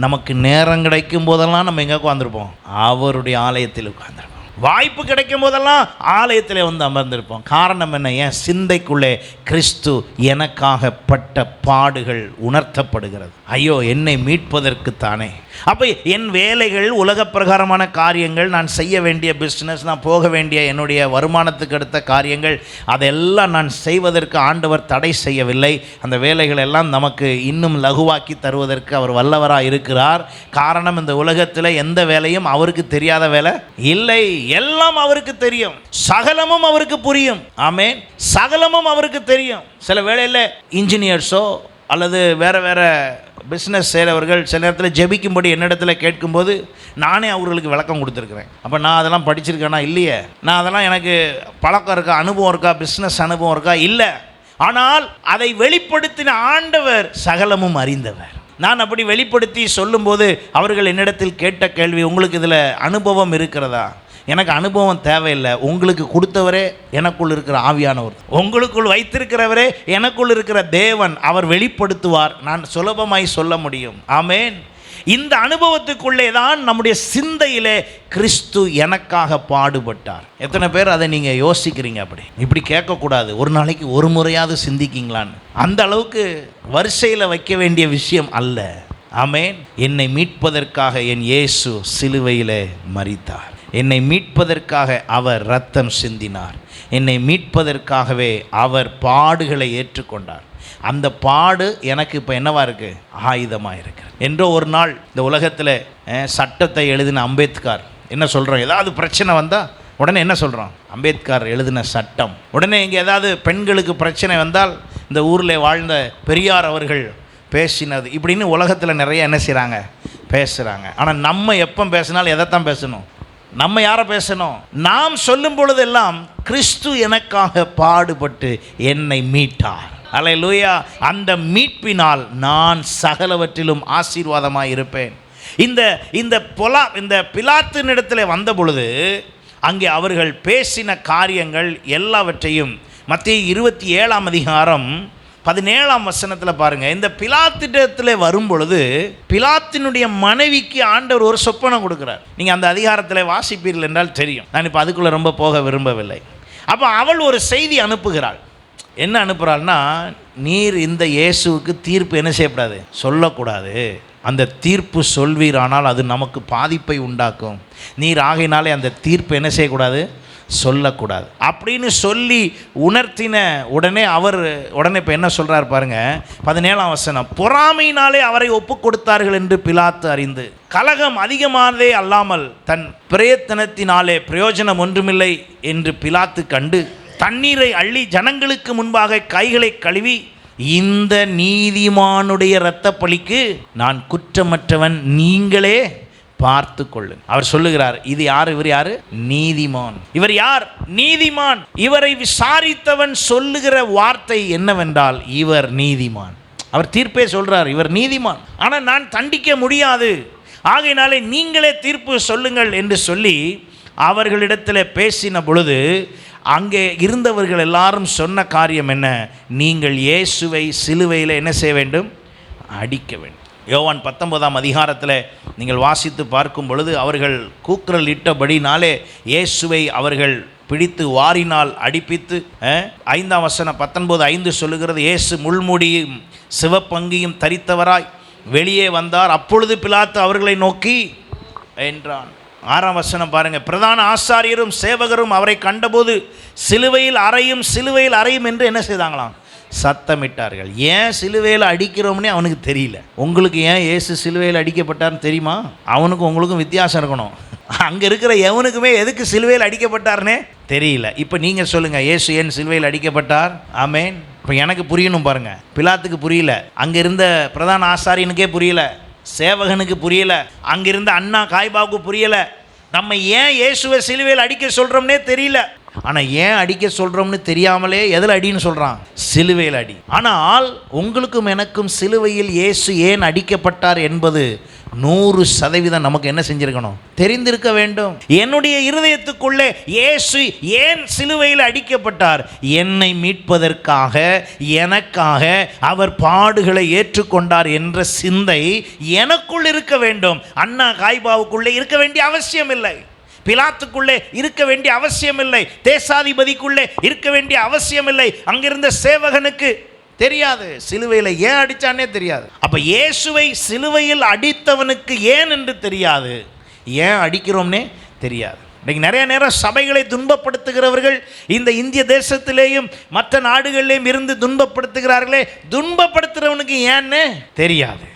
A: நமக்கு நேரம் கிடைக்கும் போதெல்லாம் நம்ம எங்கே உட்காந்துருப்போம்? அவருடைய ஆலயத்தில் உட்காந்துருப்போம். வாய்ப்பு கிடைக்கும் போதெல்லாம் ஆலயத்தில் வந்து அமர்ந்திருப்போம். காரணம் என்ன? என் சிந்தைக்குள்ளே கிறிஸ்து எனக்காக பட்ட பாடுகள் உணர்த்தப்படுகிறது. ஐயோ, என்னை மீட்பதற்குத்தானே. அப்போ என் வேலைகள், உலக பிரகாரமான காரியங்கள், நான் செய்ய வேண்டிய பிஸ்னஸ், நான் போக வேண்டிய என்னுடைய வருமானத்துக்கு அடுத்த காரியங்கள், அதெல்லாம் நான் செய்வதற்கு ஆண்டவர் தடை செய்யவில்லை. அந்த வேலைகள் எல்லாம் நமக்கு இன்னும் லகுவாக்கி தருவதற்கு அவர் வல்லவராக இருக்கிறார். காரணம், இந்த உலகத்தில் எந்த வேலையும் அவருக்கு தெரியாத வேலை இல்லை. எல்லாம் அவருக்கு தெரியும். சகலமும் அவருக்கு புரியும். ஆமென். சகலமும் அவருக்கு தெரியும். சில வேளையில் இன்ஜினியர்ஸோ அல்லது வேற பிஸ்னஸ் செய்கிறவர்கள் சில நேரத்தில் ஜெபிக்கும்படி என்னிடத்தில் கேட்கும்போது நானே அவர்களுக்கு விளக்கம் கொடுத்துருக்குறேன். அப்போ நான் அதெல்லாம் படிச்சிருக்கேனா? இல்லையே. நான் அதெல்லாம் எனக்கு பழக்கம் இருக்கா, அனுபவம் இருக்கா, பிஸ்னஸ் அனுபவம் இருக்கா? இல்லை. ஆனால் அதை வெளிப்படுத்தின ஆண்டவர் சகலமும் அறிந்தவர். நான் அப்படி வெளிப்படுத்தி சொல்லும்போது அவர்கள் என்னிடத்தில் கேட்ட கேள்வி, உங்களுக்கு இதில் அனுபவம் இருக்கிறதா? எனக்கு அனுபவம் தேவையில்லை, உங்களுக்கு கொடுத்தவரே எனக்குள் இருக்கிற ஆவியானவர், உங்களுக்குள் வைத்திருக்கிறவரே எனக்குள் இருக்கிற தேவன், அவர் வெளிப்படுத்துவார், நான் சுலபமாய் சொல்ல முடியும். ஆமேன். இந்த அனுபவத்துக்குள்ளே தான் நம்முடைய சிந்தையிலே கிறிஸ்து எனக்காக பாடுபட்டார். எத்தனை பேர் அதை நீங்கள் யோசிக்கிறீங்க? இப்படி கேட்கக்கூடாது. ஒரு நாளைக்கு ஒரு முறையாவது சிந்திக்கிங்களான்னு. அந்த அளவுக்கு வரிசையில் வைக்க வேண்டிய விஷயம் அல்ல. ஆமேன். என்னை மீட்பதற்காக என் இயேசு சிலுவையிலே மரித்தார். என்னை மீட்பதற்காக அவர் இரத்தம் சிந்தினார். என்னை மீட்பதற்காகவே அவர் பாடுகளை ஏற்றுக்கொண்டார். அந்த பாடு எனக்கு இப்போ என்னவா இருக்குது? ஆயுதமாக இருக்கு. என்றோ ஒரு நாள் இந்த உலகத்தில் சட்டத்தை எழுதின அம்பேத்கர் என்ன சொல்கிறோம்? ஏதாவது பிரச்சனை வந்தால் உடனே என்ன சொல்கிறோம்? அம்பேத்கர் எழுதின சட்டம். உடனே இங்கே ஏதாவது பெண்களுக்கு பிரச்சனை வந்தால் இந்த ஊரில் வாழ்ந்த பெரியார் அவர்கள் பேசினது, இப்படின்னு உலகத்தில் நிறைய என்ன செய்கிறாங்க? பேசுகிறாங்க. ஆனால் நம்ம எப்போ பேசினாலும் எதைத்தான் பேசணும்? நம்ம யாரை பேசணும்? நாம் சொல்லும் பொழுதெல்லாம் கிறிஸ்து எனக்காக பாடுபட்டு என்னை மீட்டார். அல்லேலூயா. அந்த மீட்பினால் நான் சகலவற்றிலும் ஆசீர்வாதமாக இருப்பேன். இந்த பிலாத்தினிடத்தில் வந்த பொழுது அங்கே அவர்கள் பேசின காரியங்கள் எல்லாவற்றையும் மத்தேயு 27ஆம் அதிகாரம் 17ஆம் வசனத்தில் பாருங்கள். இந்த பிலாத்திடத்தில் வரும் பொழுது பிலாத்தினுடைய மனைவிக்கு ஆண்டவர் ஒரு சொப்பனம் கொடுக்குறார். நீங்கள் அந்த அதிகாரத்தில் வாசிப்பீர்கள் என்றால் தெரியும். நான் இப்போ அதுக்குள்ளே ரொம்ப போக விரும்பவில்லை. அப்போ அவள் ஒரு செய்தி அனுப்புகிறாள். என்ன அனுப்புகிறாள்னா, நீர் இந்த இயேசுவுக்கு தீர்ப்பு என்ன செய்யக்கூடாது? சொல்லக்கூடாது. அந்த தீர்ப்பு சொல்வீரானால் அது நமக்கு பாதிப்பை உண்டாக்கும். நீர் ஆகையினாலே அந்த தீர்ப்பு என்ன செய்யக்கூடாது? சொல்லக்கூடாது அப்படின்னு சொல்லி உணர்த்தின உடனே இப்போ என்ன சொல்கிறார் பாருங்கள். 17ஆம் வசனம். பொறாமையினாலே அவரை ஒப்பு கொடுத்தார்கள் என்று பிலாத்து அறிந்து, கலகம் அதிகமானதே அல்லாமல் தன் பிரயத்தனத்தினாலே பிரயோஜனம் ஒன்றுமில்லை என்று பிலாத்து கண்டு தண்ணீரை அள்ளி ஜனங்களுக்கு முன்பாக கைகளை கழுவி, இந்த நீதிமானுடைய இரத்த பழிக்கு நான் குற்றமற்றவன், நீங்களே பார்த்து கொள்ளுங்க. அவர் சொல்லுகிறார், இது யார்? இவர் யாரு? நீதிமான். இவர் யார்? நீதிமான். இவரை விசாரித்தவன் சொல்லுகிற வார்த்தை என்னவென்றால், இவர் நீதிமான். அவர் தீர்ப்பே சொல்றார், இவர் நீதிமான். ஆனால் நான் தண்டிக்க முடியாது, ஆகையினாலே நீங்களே தீர்ப்பு சொல்லுங்கள் என்று சொல்லி அவர்களிடத்தில் பேசின பொழுது அங்கே இருந்தவர்கள் எல்லாரும் சொன்ன காரியம் என்ன? நீங்கள் இயேசுவை சிலுவையில் என்ன செய்ய வேண்டும்? அடிக்க வேண்டும். யோவான் 19ஆம் அதிகாரத்தில் நீங்கள் வாசித்து பார்க்கும் பொழுது அவர்கள் கூக்குரல் இட்டபடினாலே இயேசுவை அவர்கள் பிடித்து வாரினால் அடிப்பித்து 5ஆம் வசனம் 19:5 சொல்லுகிறது, இயேசு முள்முடியும் சிவப்பங்கியும் தரித்தவராய் வெளியே வந்தார். அப்பொழுது பிலாத்து அவர்களை நோக்கி என்றான். 6ஆம் வசனம் பாருங்கள். பிரதான ஆசாரியரும் சேவகரும் அவரை கண்டபோது சிலுவையில் அறையும் சிலுவையில் அறையும் என்று என்ன செய்தாங்களாம்? சத்தமிட்டார்கள். ஏன் சிலுவையில் அடிக்கிறோம்னே அவனுக்கு தெரியல. உங்களுக்கு ஏன் இயேசு சிலுவையில் அடிக்கப்பட்டார்னு தெரியுமா? அவனுக்கும் உங்களுக்கும் வித்தியாசம் இருக்கணும். அங்கே இருக்கிற எவனுக்குமே எதுக்கு சிலுவையில் அடிக்கப்பட்டார்னே தெரியல. இப்போ நீங்கள் சொல்லுங்கள், இயேசு ஏன் சிலுவையில் அடிக்கப்பட்டார்? ஆமேன். இப்போ எனக்கு புரியணும் பாருங்கள். பிலாத்துக்கு புரியல, அங்கே இருந்த பிரதான ஆசாரியனுக்கே புரியல, சேவகனுக்கு புரியல, அங்கிருந்த அண்ணா காய்பாவுக்கு புரியல. நம்ம ஏன் இயேசுவை சிலுவையில் அடிக்க சொல்கிறோம்னே தெரியல. ஆனால் ஏன் அடிக்க சொல்கிறோம்னு தெரியாமலே எதில் அடின்னு சொல்கிறான்? சிலுவையில் அடி. ஆனால் உங்களுக்கும் எனக்கும் சிலுவையில் இயேசு ஏன் அடிக்கப்பட்டார் என்பது 100% நமக்கு என்ன செஞ்சிருக்கணும்? தெரிந்திருக்க வேண்டும். என்னுடைய இருதயத்துக்குள்ளே இயேசு ஏன் சிலுவையில் அடிக்கப்பட்டார்? என்னை மீட்பதற்காக, எனக்காக அவர் பாடுகளை ஏற்றுக்கொண்டார் என்ற சிந்தை எனக்குள் இருக்க வேண்டும். அண்ணா காய்பாவுக்குள்ளே இருக்க வேண்டிய அவசியம் இல்லை, பிலாத்துக்குள்ளே இருக்க வேண்டிய அவசியம் இல்லை, தேசாதிபதிக்குள்ளே இருக்க வேண்டிய அவசியம் இல்லை, அங்கிருந்த சேவகனுக்கு தெரியாது சிலுவையில் ஏன் அடித்தானே தெரியாது. அப்போ இயேசுவை சிலுவையில் அடித்தவனுக்கு ஏன் என்று தெரியாது, ஏன் அடிக்கிறோம்னே தெரியாது. இன்றைக்கு நிறைய நேரம் சபைகளை துன்பப்படுத்துகிறவர்கள் இந்த இந்திய தேசத்திலேயும் மற்ற நாடுகளிலேயும் இருந்து துன்பப்படுத்துகிறார்களே, துன்பப்படுத்துகிறவனுக்கு ஏன்னு தெரியாது.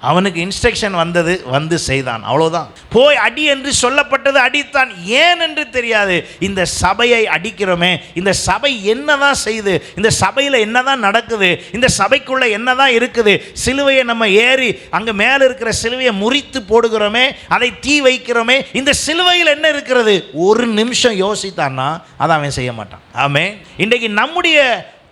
A: அவனுக்கு இன்ஸ்ட்ரக்ஷன் வந்தது, வந்து செய்தான், அவ்வளோதான். போய் அடி என்று சொல்லப்பட்டது, அடித்தான். ஏன் என்று தெரியாது. இந்த சபையை அடிக்கிறோமே, இந்த சபை என்னதான் செய்யுது, இந்த சபையில் என்னதான் நடக்குது, இந்த சபைக்குள்ள என்னதான் இருக்குது, சிலுவையை நம்ம ஏறி அங்கே மேலே இருக்கிற சிலுவையை முறித்து போடுகிறோமே, அதை தீ வைக்கிறோமே, இந்த சிலுவையில் என்ன இருக்கிறது, ஒரு நிமிஷம் யோசித்தான்னா அதை அவன் செய்ய மாட்டான். ஆமென். இன்றைக்கு நம்முடைய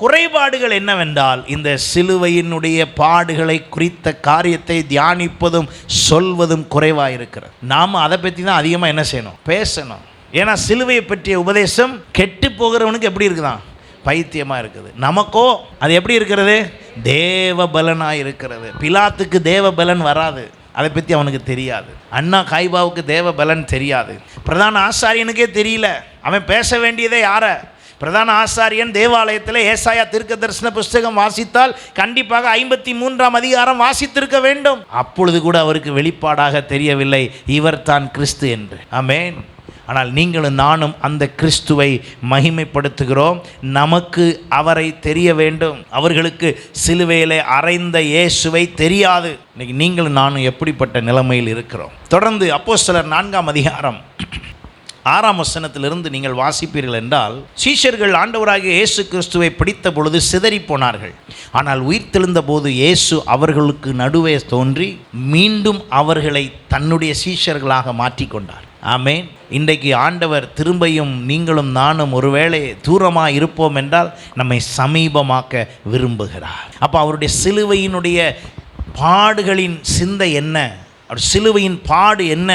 A: குறைபாடுகள் என்னவென்றால், இந்த சிலுவையினுடைய பாடுகளை குறித்த காரியத்தை தியானிப்பதும் சொல்வதும் குறைவாக இருக்கிறது. நாம் அதை பற்றி தான் அதிகமாக என்ன செய்யணும், பேசணும். ஏன்னா சிலுவையை பற்றிய உபதேசம் கெட்டு போகிறவனுக்கு எப்படி இருக்குதான், பைத்தியமாக இருக்குது. நமக்கோ அது எப்படி இருக்கிறது, தேவ பலனாக இருக்கிறது. பிலாத்துக்கு தேவ பலன் வராது, அதை பற்றி அவனுக்கு தெரியாது. அண்ணா காய்பாவுக்கு தேவ பலன் தெரியாது. பிரதான ஆசாரியனுக்கே தெரியல. அவன் பேச வேண்டியதே யாரை, பிரதான ஆசாரியன் தேவாலயத்தில் ஏசாயா தீர்க்க தரிசன புஸ்தகம் வாசித்தால் கண்டிப்பாக 53ஆம் அதிகாரம் வாசித்திருக்க வேண்டும். அப்பொழுது கூட அவருக்கு வெளிப்பாடாக தெரியவில்லை இவர் தான் கிறிஸ்து என்று. ஆமென். ஆனால் நீங்களும் நானும் அந்த கிறிஸ்துவை மகிமைப்படுத்துகிறோம். நமக்கு அவரை தெரிய வேண்டும். அவர்களுக்கு சிலுவையிலே அறைந்த இயேசுவை தெரியாது. இன்னைக்கு நீங்களும் நானும் எப்படிப்பட்ட நிலைமையில் இருக்கிறோம். தொடர்ந்து அப்போஸ்தலர் 4ஆம் அதிகாரம் 6ஆம் வசனத்திலிருந்து நீங்கள் வாசிப்பீர்கள் என்றால், சீஷர்கள் ஆண்டவராகிய இயேசு கிறிஸ்துவை பிடித்த பொழுது சிதறி போனார்கள். ஆனால் உயிர்த்தெழுந்த போது இயேசு அவர்களுக்கு நடுவே தோன்றி மீண்டும் அவர்களை தன்னுடைய சீஷர்களாக மாற்றிக்கொண்டார். ஆமென். இன்றைக்கு ஆண்டவர் திரும்பியும் நீங்களும் நானும் ஒருவேளை தூரமாக இருப்போம் என்றால் நம்மை சமீபமாக்க விரும்புகிறார். அப்போ அவருடைய சிலுவையினுடைய பாடுகளின் சிந்தை என்ன, அவர் சிலுவையின் பாடு என்ன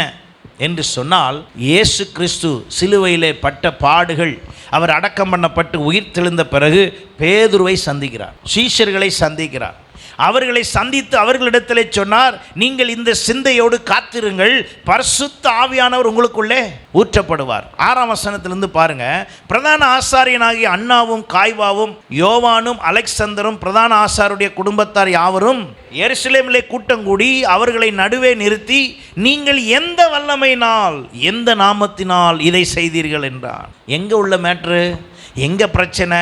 A: என்று சொன்னால், இயேசு கிறிஸ்து சிலுவையிலே பட்ட பாடுகள், அவர் அடக்கம் பண்ணப்பட்டு உயிர் தெழுந்த பிறகு பேதுருவை சந்திக்கிறார், சீஷர்களை சந்திக்கிறார். அவர்களை சந்தித்து அவர்களிடத்திலே சொன்னார், நீங்கள் இந்த சிந்தையோடு காத்திருங்கள், பரிசுத்த ஆவியானவர் உங்களுக்குள்ளே ஊற்றப்படுவார். 6ஆம் வசனத்திலிருந்து பாருங்க. பிரதான ஆசாரியனாகிய அன்னாவும் காய்வாவும் யோவானும் அலெக்சந்தரும் பிரதான ஆசாருடைய குடும்பத்தார் யாவரும் எருசலேமிலே கூட்டம் கூடி அவர்களை நடுவே நிறுத்தி, நீங்கள் எந்த வல்லமையினால் எந்த நாமத்தினால் இதை செய்தீர்கள் என்றார். எங்கே உள்ள மேட்ரு, எங்கே பிரச்சனை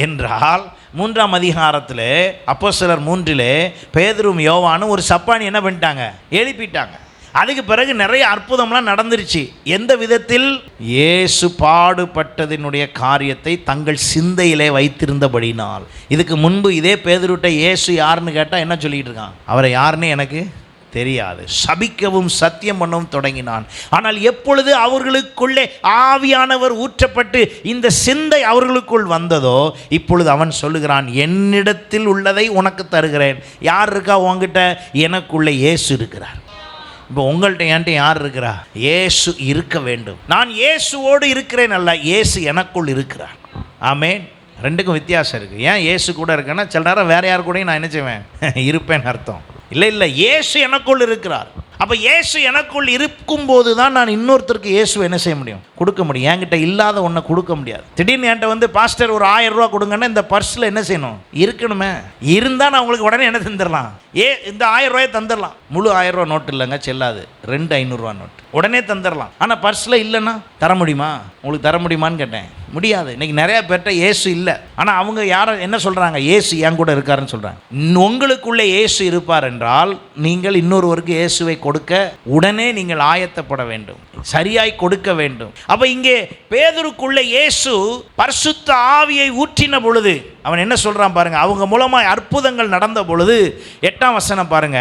A: என்றால், 3ஆம் அதிகாரத்தில் அப்போஸ்தலர் 3 பேதுரும் யோவானும் ஒரு சப்பானி என்ன பண்ணிட்டாங்க, எழுப்பிட்டாங்க. அதுக்கு பிறகு நிறைய அற்புதம்லாம் நடந்துருச்சு. எந்த விதத்தில், இயேசு பாடுபட்டதினுடைய காரியத்தை தங்கள் சிந்தையிலே வைத்திருந்தபடினால். இதுக்கு முன்பு இதே பேதுருட்ட இயேசு யாருன்னு கேட்டால் என்ன சொல்லிட்டு இருக்கான், அவரை யாருன்னு எனக்கு தெரியாது, சபிக்கவும் சத்தியம் பண்ணவும் தொடங்கினான். ஆனால் எப்பொழுது அவர்களுக்குள்ளே ஆவியானவர் ஊற்றப்பட்டு இந்த சிந்தை அவர்களுக்குள் வந்ததோ, இப்பொழுது அவன் சொல்லுகிறான், என்னிடத்தில் உள்ளதை உனக்கு தருகிறேன். யார் இருக்கா உங்ககிட்ட, எனக்குள்ளே இயேசு இருக்கிறார். இப்போ உங்கள்கிட்ட என்கிட்ட யார் இருக்கிறா, இயேசு இருக்க வேண்டும். நான் இயேசுவோடு இருக்கிறேன் அல்ல, இயேசு எனக்குள் இருக்கிறார். ஆமென். ரெண்டுக்கும் வித்தியாசம் இருக்குது. ஏன் இயேசு கூட இருக்கேன்னா, சில நேரம் வேறு யார் கூடயும் நான் என்ன செய்வேன், இருப்பேன்னு அர்த்தம் இல்லை. இயேசு எனக்குள் இருக்கிறார். அப்போ இயேசு எனக்குள் இருக்கும்போது தான் நான் இன்னொருத்தருக்கு இயேசு என்ன செய்ய முடியும், கொடுக்க முடியும். என்கிட்ட இல்லாத ஒன்றை கொடுக்க முடியாது. திடீர்னு என்கிட்ட பாஸ்டர் ஒரு 1000 ரூபா கொடுங்கன்னா இந்த பர்ஸில் என்ன செய்யணும், இருக்கணுமே. இருந்தால் நான் உங்களுக்கு உடனே என்ன தந்துடலாம், இந்த 1000 ரூபாயை தந்துடலாம். முழு 1000 ரூபா நோட்டு இல்லைங்க, செல்லாது. 2 500 ரூபா நோட்டு உடனே தந்துடலாம். ஆனால் பர்ஸில் இல்லைன்னா தர முடியுமா, உங்களுக்கு தர முடியுமான்னு கேட்டேன். முடியாது. இன்றைக்கி நிறையா பேர்கிட்ட இயேசு இல்லை. ஆனால் அவங்க யாரை என்ன சொல்கிறாங்க, இயேசு என் கூட இருக்காருன்னு சொல்கிறாங்க. உங்களுக்குள்ளே இயேசு இருப்பார் என்றால் நீங்கள் இன்னொருவருக்கு இயேசுவை கொடுக்க உடனே நீங்கள் ஆயத்தப்பட வேண்டும், சரியாய் கொடுக்க வேண்டும். அப்போ இங்கே பேதுருக்குள்ளே இயேசு பரிசுத்த ஆவியை ஊற்றின பொழுது அவன் என்ன சொல்கிறான் பாருங்க. அவங்க மூலமாக அற்புதங்கள் நடந்த பொழுது 8ஆம் வசனம் பாருங்க.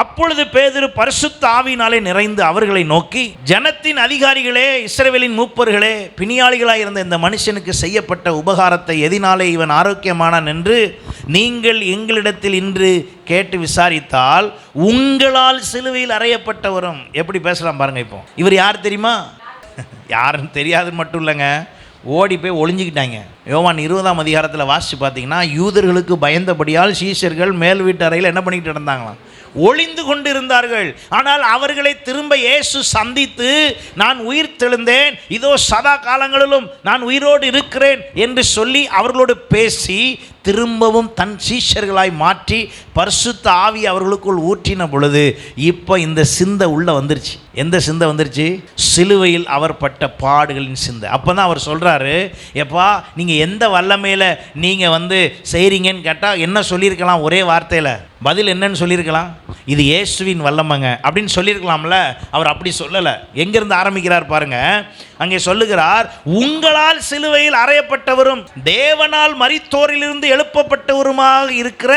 A: அப்பொழுது பேதுரு பரிசுத்த ஆவியினாலே நிறைந்து அவர்களை நோக்கி, ஜனத்தின் அதிகாரிகளே, இஸ்ரவேலின் மூப்பர்களே, பிணியாளிகளாய் இருந்த இந்த மனுஷனுக்கு செய்யப்பட்ட உபகாரத்தை எதினாலே இவன் ஆரோக்கியமானான் என்று நீங்கள் எங்களிடத்தில் இன்று கேட்டு விசாரித்தால், உங்களால் சிலுவையில் அறையப்பட்டவரும். எப்படி பேசலாம் பாருங்க. இப்போ இவர் யார் தெரியுமா, யாருன்னு தெரியாதுன்னு மட்டும் இல்லைங்க, ஓடி போய் ஒளிஞ்சிக்கிட்டாங்க. யோவான் 20ஆம் அதிகாரத்தில் வாசித்து பார்த்தீங்கன்னா, யூதர்களுக்கு பயந்தபடியால் சீஷர்கள் மேல் வீட்டு அறையில் என்ன பண்ணிக்கிட்டு இருந்தாங்களாம், ஒளிந்து கொண்டு இருந்தார்கள். ஆனால் அவர்களை திரும்ப இயேசு சந்தித்து, நான் உயிர் தெழுந்தேன், இதோ சதா காலங்களிலும் நான் உயிரோடு இருக்கிறேன் என்று சொல்லி அவர்களோடு பேசி திரும்பவும் தன் சீஷர்களாய் மாற்றி பரிசுத்த ஆவி அவர்களுக்குள் ஊற்றின பொழுது இப்போ இந்த சிந்தை உள்ளே வந்துருச்சு. எந்த சிந்தை வந்துருச்சு? சிலுவையில் அவர் பட்ட பாடுகளின் சிந்தை. அப்போ தான் அவர் சொல்கிறாரு, எப்பா நீங்கள் எந்த வல்லமையில் நீங்கள் செய்கிறீங்கன்னு கேட்டால் என்ன சொல்லியிருக்கலாம்? ஒரே வார்த்தையில் பதில் என்னன்னு சொல்லியிருக்கலாம்? இது இயேசுவின் வல்லமைங்க அப்படின்னு சொல்லியிருக்கலாம்ல. அவர் அப்படி சொல்லலை. எங்கேருந்து ஆரம்பிக்கிறார் பாருங்க. அங்கே சொல்லுகிறார், உங்களால் சிலுவையில் அறையப்பட்டவரும் தேவனால் மரித்தோரிலிருந்து எழுப்பப்பட்டவருமாக இருக்கிற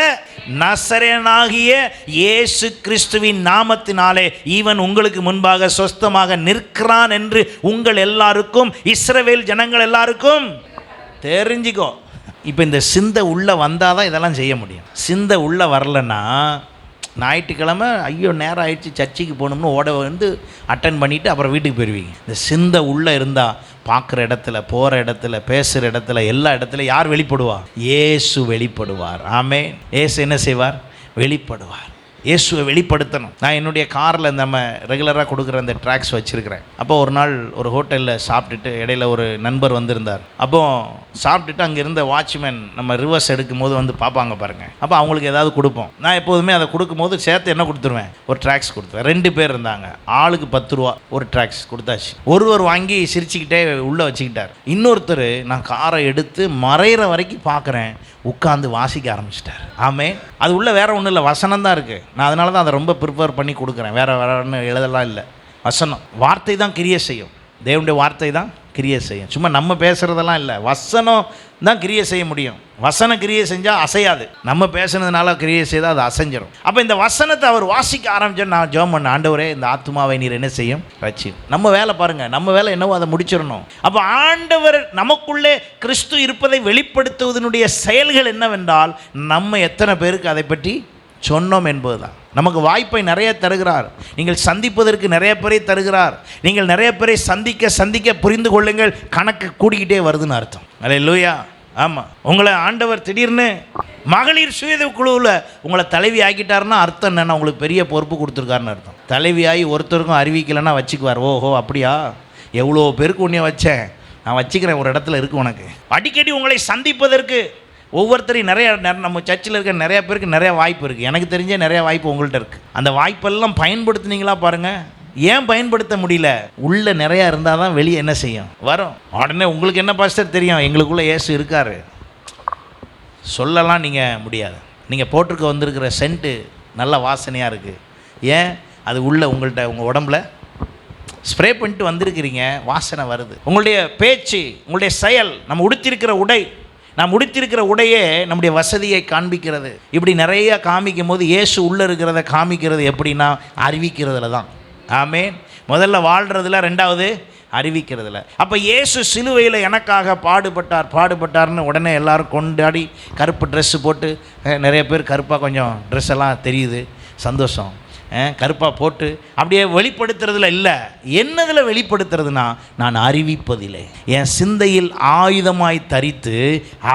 A: நசரேயனாகிய இயேசு கிறிஸ்துவின் நாமத்தினாலே இவன் உங்களுக்கு முன்பாக சொஸ்தமாக நிற்கிறான் என்று உங்கள் எல்லாருக்கும், இஸ்ரவேல் ஜனங்கள் எல்லாருக்கும் தெரிஞ்சுக்கோ. இப்போ இந்த சிந்தை உள்ளே வந்தால் தான் இதெல்லாம் செய்ய முடியும். சிந்தை உள்ளே வரலன்னா ஞாயிற்றுக்கிழமை ஐயோ நேரம் ஆயிடுச்சு சர்ச்சுக்கு போகணும்னு அட்டன் பண்ணிவிட்டு அப்புறம் வீட்டுக்கு போயிடுவீங்க. இந்த சிந்தை உள்ளே இருந்தால் பார்க்குற இடத்துல, போகிற இடத்துல, பேசுகிற இடத்துல, எல்லா இடத்துல யார் வெளிப்படுவா? இயேசு வெளிப்படுவார். ஆமென். இயேசு என்ன செய்வார்? வெளிப்படுவார். இயேசுவை வெளிப்படுத்தணும். நான் என்னுடைய காரில் நம்ம ரெகுலராக கொடுக்குற அந்த ட்ராக்ஸ் வச்சுருக்கிறேன். அப்போ ஒரு நாள் ஒரு ஹோட்டலில் சாப்பிட்டுட்டு இடையில ஒரு நண்பர் வந்திருந்தார். அப்போது சாப்பிட்டுட்டு அங்கே இருந்த வாட்ச்மேன் நம்ம ரிவர்ஸ் எடுக்கும் போது பார்ப்பாங்க பாருங்கள். அப்போ அவங்களுக்கு ஏதாவது கொடுப்போம். நான் எப்போதுமே அதை கொடுக்கும்போது சேர்த்து என்ன கொடுத்துருவேன்? ஒரு ட்ராக்ஸ் கொடுத்துருவேன். 2 பேர் இருந்தாங்க. ஆளுக்கு 10 ரூபா ஒரு ட்ராக்ஸ் கொடுத்தாச்சு. ஒருவர் வாங்கி சிரிச்சுக்கிட்டே உள்ளே வச்சுக்கிட்டார். இன்னொருத்தர் நான் காரை எடுத்து மறைகிற வரைக்கும் பார்க்குறேன், உட்காந்து வாசிக்க ஆரம்பிச்சிட்டார். ஆமே. அது உள்ள வேற ஒன்றும் இல்லை, வசனம் தான் இருக்குது. நான் அதனால தான் அதை ரொம்ப ப்ரிப்பேர் பண்ணி கொடுக்குறேன். வேறு எழுதலாம் இல்லை. வசனம், வார்த்தை தான் கிரியை செய்யும். தேவனுடைய வார்த்தை தான் கிரியை செய்யும். சும்மா நம்ம பேசுகிறதெல்லாம் இல்லை, வசனம் தான் கிரியை செய்ய முடியும். வசனம் கிரியை செஞ்சால் அசையாது. நம்ம பேசுனதுனால கிரியை செய்தால் அது அசைஞ்சிடும். அப்போ இந்த வசனத்தை அவர் வாசிக்க ஆரம்பிச்சோன்னு நான் ஜெபம் பண்ண, ஆண்டவரே இந்த ஆத்துமாவை நீர் என்ன செய்யும்? ரட்சியும். நம்ம வேலை பாருங்கள், நம்ம வேலை என்னவோ அதை முடிச்சிடணும். அப்போ ஆண்டவர் நமக்குள்ளே கிறிஸ்து இருப்பதை வெளிப்படுத்துவதனுடைய செயல்கள் என்னவென்றால், நம்ம எத்தனை பேருக்கு அதை பற்றி சொன்னோம் என்பது தான். நமக்கு வாய்ப்பை நிறைய தருகிறார். நீங்கள் சந்திப்பதற்கு நிறைய பேரை தருகிறார். நீங்கள் நிறைய பேரை சந்திக்க புரிந்து கொள்ளுங்கள், கணக்கு கூடிக்கிட்டே வருதுன்னு அர்த்தம். அல்லேலூயா. ஆமாம். உங்களை ஆண்டவர் திடீர்னு மகளிர் சுய குழுவில் உங்களை தலைவி ஆக்கிட்டாருன்னா அர்த்தம் என்னென்னா, உங்களுக்கு பெரிய பொறுப்பு கொடுத்துருக்காருன்னு அர்த்தம். தலைவியாகி ஒருத்தருக்கும் அறிவிக்கலைன்னா வச்சுக்குவார். ஓஹோ அப்படியா, எவ்வளோ பேருக்கு உன்னைய வச்சேன், நான் வச்சுக்கிறேன், ஒரு இடத்துல இருக்குது உனக்கு. அடிக்கடி உங்களை சந்திப்பதற்கு ஒவ்வொருத்தரையும் நிறைய நம்ம சர்ச்சில் இருக்க நிறைய பேருக்கு நிறைய வாய்ப்பு இருக்குது. எனக்கு தெரிஞ்ச நிறைய வாய்ப்பு உங்கள்கிட்ட இருக்குது. அந்த வாய்ப்பெல்லாம் பயன்படுத்துனீங்களா பாருங்கள். ஏன் பயன்படுத்த முடியல? உள்ள நிறையா இருந்தால் தான் வெளியே என்ன செய்யும்? வரும். உடனே உங்களுக்கு என்ன பாஸ்டர் தெரியும்? எங்களுக்குள்ளே இயேசு இருக்கார் சொல்லலாம் நீங்கள் முடியாது. நீங்கள் போட்டிருக்க வந்திருக்கிற சென்ட்டு நல்ல வாசனையாக இருக்குது. ஏன்? அது உள்ள உங்கள்கிட்ட உங்கள் உடம்புல ஸ்ப்ரே பண்ணிட்டு வந்திருக்கிறீங்க, வாசனை வருது. உங்களுடைய பேச்சு, உங்களுடைய செயல், நம்ம உடுத்திருக்கிற உடை, நாம் உடுத்திருக்கிற உடையே நம்முடைய வசதியை காண்பிக்கிறது. இப்படி நிறைய காமிக்கும் போது இயேசு உள்ளே இருக்கிறத காமிக்கிறது எப்படின்னா அறிவிக்கிறதுல தான். ஆமென். முதல்ல வாழ்கிறதுல, ரெண்டாவது அறிவிக்கிறதுல. அப்போ இயேசு சிலுவையில் எனக்காக பாடுபட்டார்னு உடனே எல்லோரும் கொண்டாடி கருப்பு ட்ரெஸ்ஸு போட்டு, நிறைய பேர் கருப்பாக கொஞ்சம் ட்ரெஸ் எல்லாம் தெரியுது, சந்தோஷம். கருப்பாக போட்டு அப்படியே வெளிப்படுத்துறதுல இல்லை. என்னதில் வெளிப்படுத்துறதுனா, நான் அறிவிப்பதில்லை. என் சிந்தையில் ஆயுதமாய் தரித்து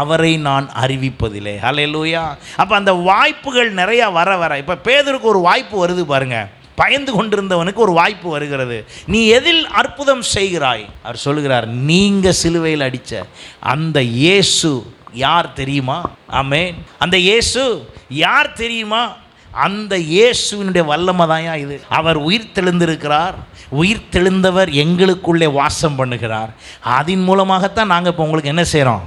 A: அவரை நான் அறிவிப்பதில்லை. அல்லேலூயா. அப்போ அந்த வாய்ப்புகள் நிறையா வர இப்போ பேதுருக்கு ஒரு வாய்ப்பு வருது பாருங்கள். பயந்து கொண்டிருந்தவனுக்கு ஒரு வாய்ப்பு வருகிறது. நீ எதில் அற்புதம் செய்கிறாய்? அவர் சொல்லுகிறார், நீங்கள் சிலுவையில் அடித்த அந்த இயேசு யார் தெரியுமா? ஆமென். அந்த இயேசு யார் தெரியுமா? அந்த இயேசுவினுடைய வல்லமை தான் இது. அவர் உயிர் தெழுந்திருக்கிறார். உயிர் தெழுந்தவர் எங்களுக்குள்ளே வாசம் பண்ணுகிறார். அதன் மூலமாகத்தான் நாங்கள் இப்போ உங்களுக்கு என்ன செய்கிறோம்?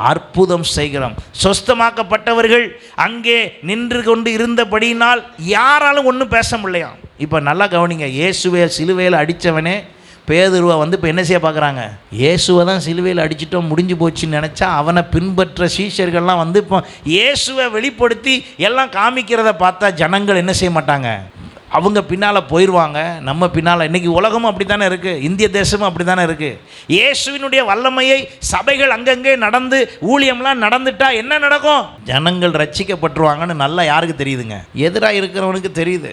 A: அற்புதம் செய்கிறோம். சொஸ்தமாக்கப்பட்டவர்கள் அங்கே நின்று கொண்டு இருந்தபடியினால் யாராலும் ஒன்றும் பேச முடியலையாம். இப்போ நல்லா கவனிங்க. இயேசுவை சிலுவையில் அடித்தவனே பேதுருவை இப்போ என்ன செய்ய பார்க்குறாங்க? இயேசுவை தான் சிலுவையில் அடிச்சிட்டோம், முடிஞ்சு போச்சுன்னு நினச்சா அவனை பின்பற்ற சீஷர்கள்லாம் இப்போ இயேசுவை வெளிப்படுத்தி எல்லாம் காமிக்கிறத பார்த்தா ஜனங்கள் என்ன செய்ய மாட்டாங்க? அவங்க பின்னால் போயிடுவாங்க. நம்ம பின்னால். இன்றைக்கி உலகமும் அப்படி தானே இருக்குது, இந்திய தேசமும் அப்படி தானே இருக்குது. இயேசுவினுடைய வல்லமையை சபைகள் அங்கங்கே நடந்து ஊழியம்லாம் நடந்துட்டால் என்ன நடக்கும்? ஜனங்கள் ரட்சிக்கப்பட்டுருவாங்கன்னு நல்லா யாருக்கு தெரியுதுங்க? எதிராக இருக்கிறவனுக்கு தெரியுது,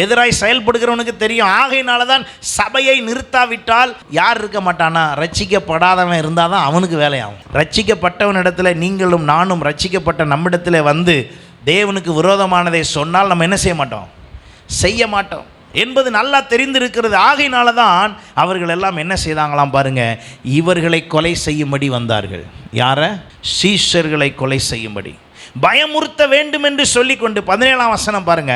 A: எதிராய் செயல்படுகிறவனுக்கு தெரியும். ஆகையினால தான் சபையை நிறுத்தாவிட்டால் யார் இருக்க மாட்டானா? ரட்சிக்கப்படாதவன் இருந்தால் தான் அவனுக்கு வேலையாகும். ரட்சிக்கப்பட்டவனிடத்துல நீங்களும் நானும் ரட்சிக்கப்பட்ட நம்மிடத்தில் தேவனுக்கு விரோதமானதை சொன்னால் நம்ம என்ன செய்ய மாட்டோம்? செய்ய மாட்டோம் என்பது நல்லா தெரிந்திருக்கிறது. ஆகையினால தான் அவர்கள் எல்லாம் என்ன செய்தாங்களாம் பாருங்க, இவர்களை கொலை செய்யும்படி வந்தார்கள். யாரை? சீஷர்களை கொலை செய்யும்படி. பயமுறுத்த வேண்டும் என்று சொல்லிக்கொண்டு 17ஆம் வசனம் பாருங்க.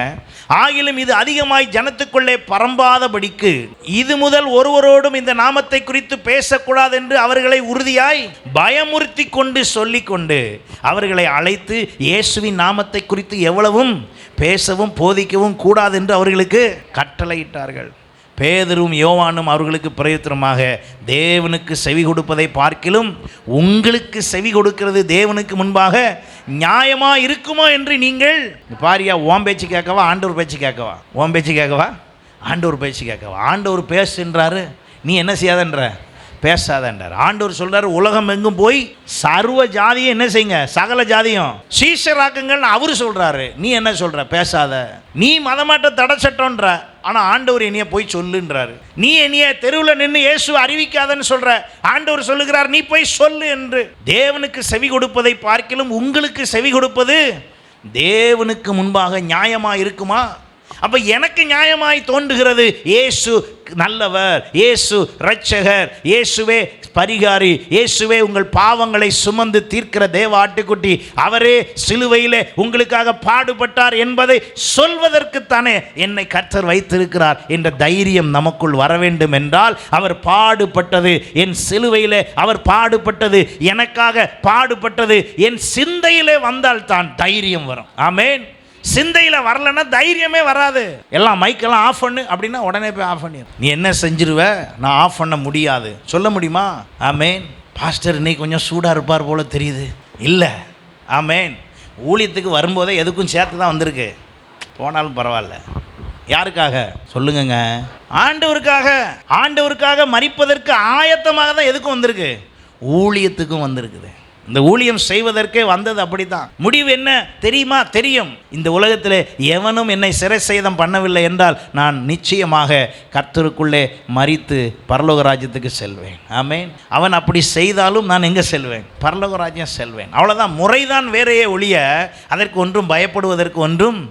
A: ஆகிலும் இது அதிகமாய் ஜனத்துக்குள்ளே பரம்பாதபடிக்கு இது முதல் ஒருவரோடும் இந்த நாமத்தை குறித்து பேசக்கூடாது என்று அவர்களை உறுதியாய் பயமுறுத்தி கொண்டு சொல்லிக்கொண்டு அவர்களை அழைத்து இயேசுவின் நாமத்தை குறித்து எவ்வளவும் பேசவும் போதிக்கவும் கூடாது என்று அவர்களுக்கு கட்டளையிட்டார்கள். பேதுரும் யோவானும் அவர்களுக்கு பிரயோஜனமாக, தேவனுக்கு செவி கொடுப்பதை பார்க்கிலும் உங்களுக்கு செவி கொடுக்கிறது தேவனுக்கு முன்பாக நியாயமா இருக்குமா என்று நீங்கள் பாரியா. ஓம் பேச்சு கேட்கவா ஆண்டவர் பேச்சு கேட்கவா? ஓம் பேச்சு கேட்கவா ஆண்டவர் பேச்சு கேட்கவா? ஆண்டவர் பேசுன்றாரு, நீ என்ன செய்யாதன்ற? பேசாதன்றார். ஆண்டவர் சொல்றாரு, உலகம் எங்கும் போய் சர்வ ஜாதியும் என்ன செய்யுங்க, சகல ஜாதியும் சீஷராக்குங்கள். அவரு சொல்றாரு, நீ என்ன சொல்ற? பேசாத. நீ மதமாட்ட தடை சட்டம்ன்ற, ஆனா ஆண்டவர் என்னைய போய் சொல்லுன்றாரு. நீ என்னைய தெருவில் நின்று இயேசு அறிவிக்காதன்னு சொல்ற, ஆண்டவர் சொல்லுகிறார் நீ போய் சொல்லு என்று. தேவனுக்கு செவி கொடுப்பதை பார்க்கிலும் உங்களுக்கு செவி கொடுப்பது தேவனுக்கு முன்பாக நியாயமா இருக்குமா? அப்ப எனக்கு நியாயமாய் தோன்றுகிறது, இயேசு நல்லவர், இயேசு இரட்சகர், இயேசுவே பரிகாரி, இயேசுவே உங்கள் பாவங்களை சுமந்து தீர்க்கிற தேவ ஆட்டுக்குட்டி, அவரே சிலுவையிலே உங்களுக்காக பாடுபட்டார் என்பதை சொல்வதற்குத்தானே என்னை கர்த்தர் வைத்திருக்கிறார் என்ற தைரியம் நமக்குள் வர வேண்டும் என்றால், அவர் பாடுபட்டது என் சிலுவையிலே, அவர் பாடுபட்டது எனக்காக பாடுபட்டது என் சிந்தையிலே வந்தால் தான் தைரியம் வரும். ஆமென். சிந்தையில் வரலன்னா தைரியமே வராது. எல்லாம் மைக்கெல்லாம் ஆஃப் பண்ணு அப்படின்னா உடனே போய் ஆஃப் பண்ணிடு. நீ என்ன செஞ்சிருவ? நான் ஆஃப் பண்ண முடியாது சொல்ல முடியுமா? ஆமேன். பாஸ்டர் இன்னைக்கு கொஞ்சம் சூடாக இருப்பார் போல தெரியுது. இல்லை, ஆமேன். ஊழியத்துக்கு வரும்போதே எதுக்கும் சேர்த்து தான் வந்திருக்கு. போனாலும் பரவாயில்ல. யாருக்காக சொல்லுங்கங்க? ஆண்டவருக்காக. ஆண்டவருக்காக மரிப்பதற்கு ஆயத்தமாக தான் எதுக்கும் வந்திருக்கு, ஊழியத்துக்கும் வந்திருக்குது. இந்த ஊழியம் செய்வதற்கே வந்தது அப்படித்தான். முடிவு என்ன தெரியுமா? தெரியும். இந்த உலகத்தில் எவனும் என்னை சிறை சேதம் பண்ணவில்லை என்றால் நான் நிச்சயமாக கர்த்தருக்குள்ளே மரித்து பரலோக ராஜ்யத்துக்கு செல்வேன். ஆமென். அவன் அப்படி செய்தாலும் நான் எங்கே செல்வேன்? பரலோக ராஜ்யம் செல்வேன். அவ்வளோதான். முறைதான் வேறையே ஒழிய அதற்கு ஒன்றும் பயப்படுவதற்கு ஒன்றும்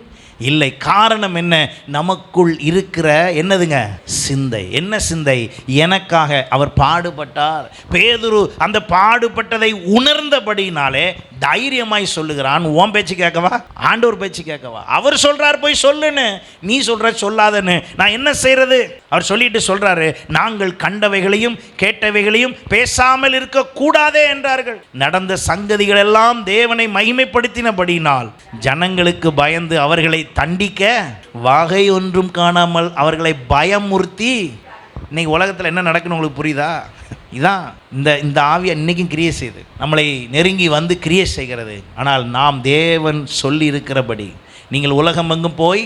A: இல்லை. காரணம் என்ன? நமக்குள் இருக்கிற என்னதுங்க? சிந்தை. என்ன சிந்தை? எனக்காக அவர் பாடுபட்டார். பேதுரு அந்த பாடுபட்டதை உணர்ந்தபடினாலே தைரியமாய் சொல்லுகிறான். ஓம் பேச்சு கேட்கவா ஆண்டவர் பேச்சு கேட்கவா? அவர் சொல்றார் போய் சொல்லுன்னு, நீ சொல்ற சொல்லாதன்னு நான் என்ன செய்யறது? அவர் சொல்லிட்டு சொல்றாரு, நாங்கள் கண்டவைகளையும் கேட்டவைகளையும் பேசாமல் இருக்க கூடாதே என்றார்கள். நடந்த சங்கதிகள் எல்லாம் தேவனை மகிமைப்படுத்தினபடினால் ஜனங்களுக்கு பயந்து அவர்களை தண்டிக்க வகை ஒன்றும் காணாமல் அவர்களை பயமுறுத்தி. இன்னைக்கு உலகத்தில் என்ன நடக்குன்னு உங்களுக்கு புரியுதா? இதான் இந்த ஆவியை இன்றைக்கும் கிரியை செய்து நம்மளை நெருங்கி வந்து கிரியை செய்கிறது. ஆனால் நாம் தேவன் சொல்லி இருக்கிறபடி நீங்கள் உலகம் எங்கும் போய்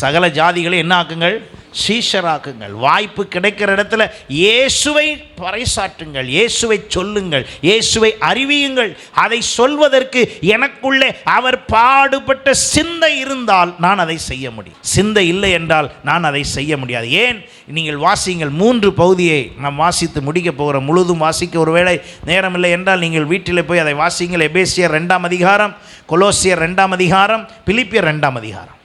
A: சகல ஜாதிகளை என்ன ஆக்குங்கள்? சீஷராக்குங்கள். வாய்ப்பு கிடைக்கிற இடத்துல இயேசுவை பறைசாற்றுங்கள், இயேசுவை சொல்லுங்கள், இயேசுவை அறிவியுங்கள். அதை சொல்வதற்கு எனக்குள்ளே அவர் பாடுபட்ட சிந்தை இருந்தால் நான் அதை செய்ய முடியும். சிந்தை இல்லை என்றால் நான் அதை செய்ய முடியாது. ஏன்? நீங்கள் வாசிங்கள். 3 பகுதியை நாம் வாசித்து முடிக்க போகிறோம். முழுதும் வாசிக்க ஒருவேளை நேரம் இல்லை என்றால் நீங்கள் வீட்டில் போய் அதை வாசிங்கள். எபேசியர் 2ஆம் அதிகாரம், கொலோசியர் 2ஆம் அதிகாரம், பிலிப்பியர் 2ஆம் அதிகாரம்.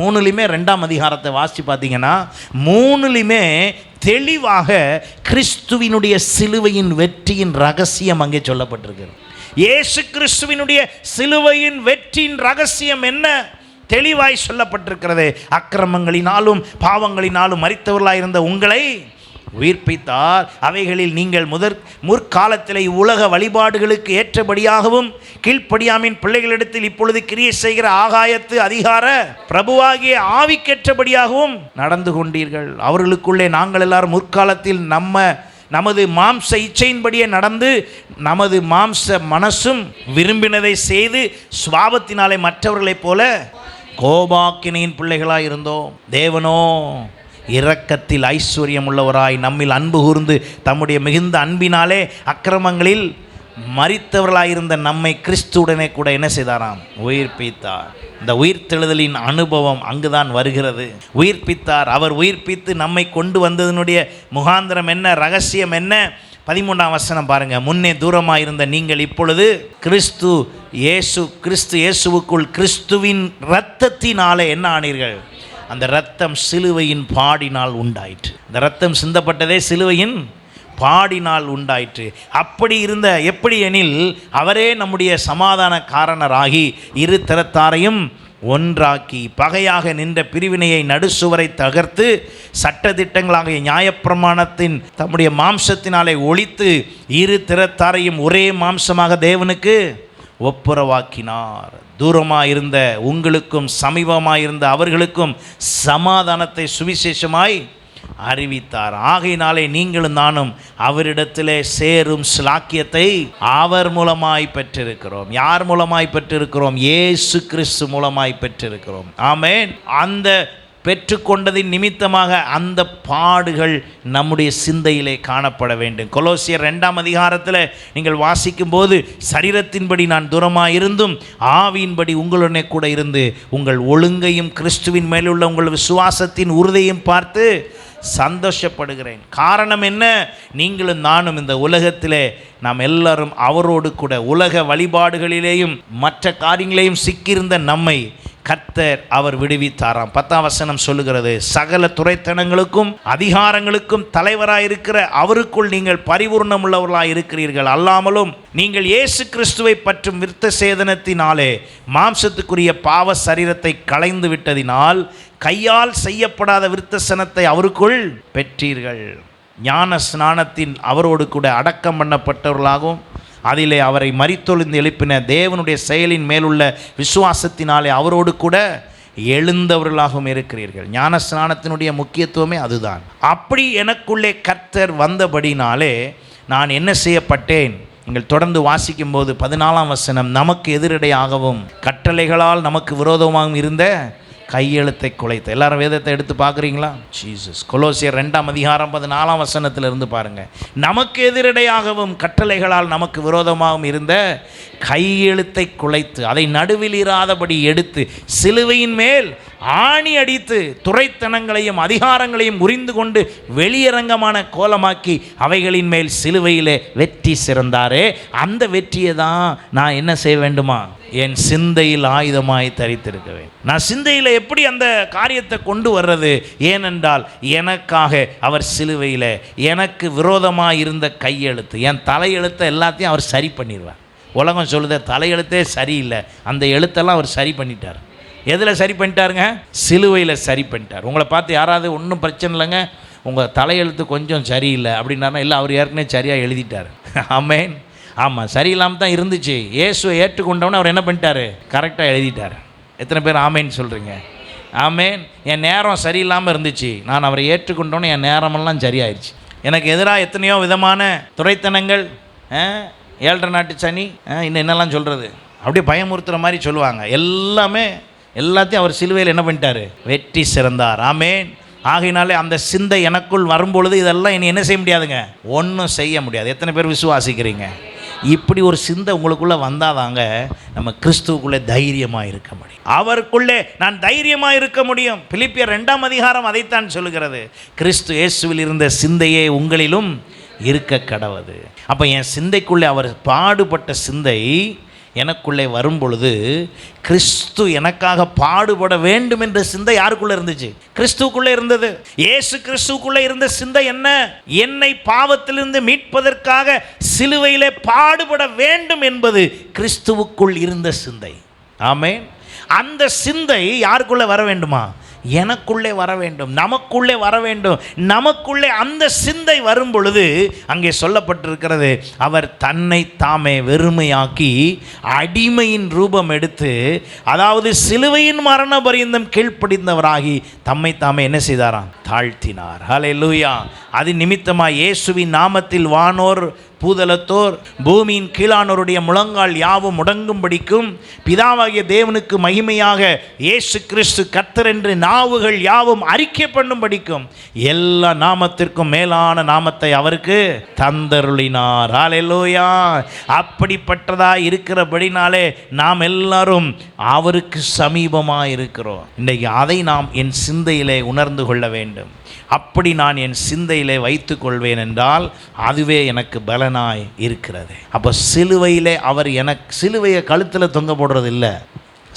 A: 3லையுமே 2ஆம் அதிகாரத்தை வாசி பார்த்தீங்கன்னா 3லையுமே தெளிவாக கிறிஸ்துவினுடைய சிலுவையின் வெற்றியின் ரகசியம் அங்கே சொல்லப்பட்டிருக்கிறது. இயேசு கிறிஸ்துவினுடைய சிலுவையின் வெற்றியின் ரகசியம் என்ன? தெளிவாய் சொல்லப்பட்டிருக்கிறது. அக்கிரமங்களினாலும் பாவங்களினாலும் மரித்தவர்களாயிருந்த உங்களை உயிர்ப்பித்தார். அவைகளில் நீங்கள் முற்காலத்தில் உலக வழிபாடுகளுக்கு ஏற்றபடியாகவும் கீழ்ப்படியாமின் பிள்ளைகளிடத்தில் இப்பொழுது கிரியை செய்கிற ஆகாயத்து அதிகார பிரபுவாகிய ஆவிக்கேற்றபடியாகவும் நடந்து கொண்டீர்கள். அவர்களுக்குள்ளே நாங்கள் எல்லாரும் முற்காலத்தில் நமது மாம்ச இச்சையின்படியே நடந்து நமது மாம்ச மனசும் விரும்பினதை செய்து சுவாபத்தினாலே மற்றவர்களைப் போல கோபாக்கினையின் பிள்ளைகளாய் இருந்தோம். தேவனோ இரக்கத்தில் ஐஸ்வர்யம் உள்ளவராய் நம்மில் அன்பு கூர்ந்து தம்முடைய மிகுந்த அன்பினாலே அக்கிரமங்களில் மரித்தவர்களாயிருந்த நம்மை கிறிஸ்துவுடனே கூட என்ன செய்தாராம்? உயிர்ப்பித்தார். இந்த உயிர்த்தெழுதலின் அனுபவம் அங்குதான் வருகிறது. உயிர்ப்பித்தார். அவர் உயிர்ப்பித்து நம்மை கொண்டு வந்ததனுடைய முகாந்திரம் என்ன? ரகசியம் என்ன? 13ஆம் வசனம் பாருங்க. முன்னே தூரமாயிருந்த நீங்கள் இப்பொழுது கிறிஸ்து இயேசுவுக்குள் கிறிஸ்துவின் இரத்தத்தினாலே என்ன ஆனீர்கள்? அந்த இரத்தம் சிலுவையின் பாடினால் உண்டாயிற்று. இந்த இரத்தம் சிந்தப்பட்டதே சிலுவையின் பாடினால் உண்டாயிற்று. அப்படி இருந்த எப்படி எனில் அவரே நம்முடைய சமாதான காரணராகி இரு திறத்தாரையும் ஒன்றாக்கி பகையாக நின்ற பிரிவினையை நடுசுவரை தகர்த்து சட்டதிட்டங்களாகிய நியாயப்பிரமாணத்தின் தம்முடைய மாம்சத்தினாலே ஒழித்து இரு திறத்தாரையும் ஒரே மாம்சமாக தேவனுக்கு ஒப்புரவாக்கினார். தூரமாக இருந்த உங்களுக்கும் சமீபமாக இருந்த அவர்களுக்கும் சமாதானத்தை சுவிசேஷமாய் அறிவித்தார். ஆகையினாலே நீங்களும் நானும் அவரிடத்திலே சேரும் ஸ்லாக்கியத்தை அவர் மூலமாய் பெற்றிருக்கிறோம். யார் மூலமாய் பெற்றிருக்கிறோம்? இயேசு கிறிஸ்து மூலமாய் பெற்றிருக்கிறோம். ஆமென். அந்த பெற்றுக்கொண்டதின் நிமித்தமாக அந்த பாடுகள் நம்முடைய சிந்தையிலே காணப்பட வேண்டும். கொலோசியர் 2ஆம் அதிகாரத்தில் நீங்கள் வாசிக்கும் போது, சரீரத்தின்படி நான் தூரமாக இருந்தும் ஆவியின்படி உங்களுடனே கூட இருந்து உங்கள் ஒழுங்கையும் கிறிஸ்துவின் மேலுள்ள உங்கள் விசுவாசத்தின் உறுதியையும் பார்த்து சந்தோஷப்படுகிறேன். காரணம் என்ன? நீங்களும் நானும் இந்த உலகத்திலே நாம் எல்லாரும் அவரோடு கூட உலக வழிபாடுகளிலேயும் மற்ற காரியங்களையும் சிக்கியிருந்த நம்மை கர்த்தர் அவர் விடுவித்தாராம். 10ஆம் வசனம் சொல்லுகிறது, சகல துரைத்தனங்களுக்கும் அதிகாரங்களுக்கும் தலைவராயிருக்கிற அவருக்குள் நீங்கள் பரிபூர்ணம் உள்ளவர்களாய் இருக்கிறீர்கள். அல்லாமலும் நீங்கள் இயேசு கிறிஸ்துவை பற்றும் விருத்த சேதனத்தினாலே மாம்சத்துக்குரிய பாவ சரீரத்தை களைந்து விட்டதினால் கையால் செய்யப்படாத விருத்தசனத்தை அவருக்குள் பெற்றீர்கள். ஞான ஸ்நானத்தின் அவரோடு கூட அடக்கம் பண்ணப்பட்டவர்களாகவும் அதிலே அவரை மரித்தொழுந்து எழுப்பின தேவனுடைய செயலின் மேலுள்ள விசுவாசத்தினாலே அவரோடு கூட எழுந்தவர்களாகவும் இருக்கிறீர்கள். ஞான ஸ்நானத்தினுடைய முக்கியத்துவமே அதுதான். அப்படி எனக்குள்ளே கர்த்தர் வந்தபடினாலே நான் என்ன செய்யப்பட்டேன்? நீங்கள் தொடர்ந்து வாசிக்கும் போது 14ஆம் வசனம், நமக்கு எதிரடையாகவும் கட்டளைகளால் நமக்கு விரோதமாகவும் இருந்த கையெழுத்தை குலைத்த. எல்லாரும் வேதத்தை எடுத்து பார்க்குறீங்களா? ஜீசஸ். கொலோசியர் 2ஆம் அதிகாரம் 14ஆம் வசனத்திலிருந்து பாருங்கள். நமக்கு எதிரடையாகவும் கட்டளைகளால் நமக்கு விரோதமாகவும் இருந்த கையெழுத்தை குலைத்து அதை நடுவில் இராதபடி எடுத்து சிலுவையின் மேல் ஆணி அடித்து துரைத்தனங்களையும் அதிகாரங்களையும் உரிந்து கொண்டு வெளியரங்கமான கோலமாக்கி அவைகளின் மேல் சிலுவையிலே வெற்றி சிறந்தாரே, அந்த வெற்றியை தான் நான் என்ன செய்ய வேண்டுமா? என் சிந்தையில் ஆயுதமாய் தரித்திருக்க வேண்டும். நான் சிந்தையில் எப்படி அந்த காரியத்தை கொண்டு வர்றது? ஏனென்றால் எனக்காக அவர் சிலுவையில் எனக்கு விரோதமாக இருந்த கையெழுத்து, என் தலையெழுத்தை எல்லாத்தையும் அவர் சரி பண்ணிடுவார். உலகம் சொல்லுத தலையெழுத்தே சரியில்லை, அந்த எழுத்தெல்லாம் அவர் சரி பண்ணிட்டார். எதில் சரி பண்ணிட்டாருங்க? சிலுவையில் சரி பண்ணிட்டார். உங்களை பார்த்து யாராவது ஒன்றும் பிரச்சனை இல்லைங்க, உங்கள் தலையெழுத்து கொஞ்சம் சரியில்லை அப்படின்னாருன்னா, இல்லை அவர் ஏற்கனவே சரியாக எழுதிட்டார். ஆமென். ஆமாம், சரியில்லாமல் தான் இருந்துச்சு. இயேசுவை ஏற்றுக்கொண்டவனே அவர் என்ன பண்ணிட்டார்? கரெக்டாக எழுதிட்டார். எத்தனை பேர் ஆமேன்னு சொல்கிறீங்க? ஆமேன். என் நேரம் சரியில்லாமல் இருந்துச்சு, நான் அவரை ஏற்றுக்கொண்டோன்னே என் நேரமெல்லாம் சரியாயிடுச்சு. எனக்கு எதிராக எத்தனையோ விதமான துரைத்தனங்கள், 7.5 நாட்டு சனி, இன்னும் என்னெல்லாம் சொல்கிறது, அப்படியே பயமுறுத்துகிற மாதிரி சொல்லுவாங்க. எல்லாத்தையும் அவர் சிலுவையில் என்ன பண்ணிட்டார்? வெற்றி சிறந்தார். ஆமேன். ஆகையினாலே அந்த சிந்தை எனக்குள் வரும்பொழுது இதெல்லாம் இனி என்ன செய்ய முடியாதுங்க? ஒன்றும் செய்ய முடியாது. எத்தனை பேர் விசுவாசிக்கிறீங்க? இப்படி ஒரு சிந்தை உங்களுக்குள்ளே வந்தாதாங்க நம்ம கிறிஸ்துவுக்குள்ளே தைரியமாக இருக்க முடியும். அவருக்குள்ளே நான் தைரியமாக இருக்க முடியும். பிலிப்பியர் 2ஆம் அதிகாரம் அதைத்தான் சொல்லுகிறது. கிறிஸ்து இயேசுவில் இருந்த சிந்தையே உங்களிலும் இருக்க கடவது. அப்போ என் சிந்தைக்குள்ளே அவர் பாடுபட்ட சிந்தை எனக்குள்ளே வரும் பொழுது கிறிஸ்து எனக்காக பாடுபட வேண்டும் என்ற சிந்தை யாருக்குள்ளே இருந்துச்சு? கிறிஸ்துவுக்குள்ளே இருந்தது. இயேசு கிறிஸ்துவுக்குள்ளே இருந்த சிந்தை என்ன? என்னை பாவத்திலிருந்து மீட்பதற்காக சிலுவையிலே பாடுபட வேண்டும் என்பது கிறிஸ்துவுக்குள் இருந்த சிந்தை. ஆமென். அந்த சிந்தை யாருக்குள்ளே வர வேண்டுமா? எனக்குள்ளே வர வேண்டும், நமக்குள்ளே வர வேண்டும். நமக்குள்ளே அந்த சிந்தை வரும் பொழுது அங்கே சொல்லப்பட்டிருக்கிறது, அவர் தன்னை தாமே வெறுமையாக்கி அடிமையின் ரூபம் எடுத்து, அதாவது சிலுவையின் மரண பரியந்தம் கீழ்ப்படிந்தவராகி தம்மை தாமே என்ன செய்தாராம்? தாழ்த்தினார். ஹல்லேலூயா. அது நிமித்தமாக இயேசுவின் நாமத்தில் வானோர் பூதலத்தோர் பூமியின் கீழானோருடைய முழங்கால் யாவும் முடங்கும்படிக்கும் பிதாவாகிய தேவனுக்கு மகிமையாக இயேசு கிறிஸ்து கர்த்தர் என்று நாவுகள் யாவும் அறிக்கை பண்ணும்படிக்கும் எல்லா நாமத்திற்கும் மேலான நாமத்தை அவருக்கு தந்தருளினார். ஹல்லேலூயா. அப்படிப்பட்டதாக இருக்கிறபடினாலே நாம் எல்லாரும் அவருக்கு சமீபமாக இருக்கிறோம். இன்றைக்கு அதை நாம் என் சிந்தையிலே உணர்ந்து கொள்ள வேண்டும். அப்படி நான் என் சிந்தையிலே வைத்து கொள்வேன் என்றால் அதுவே எனக்கு பலனாய் இருக்கிறது. அப்போ சிலுவையிலே அவர் எனக்கு சிலுவையை கழுத்தில் தொங்க போடுறது இல்லை,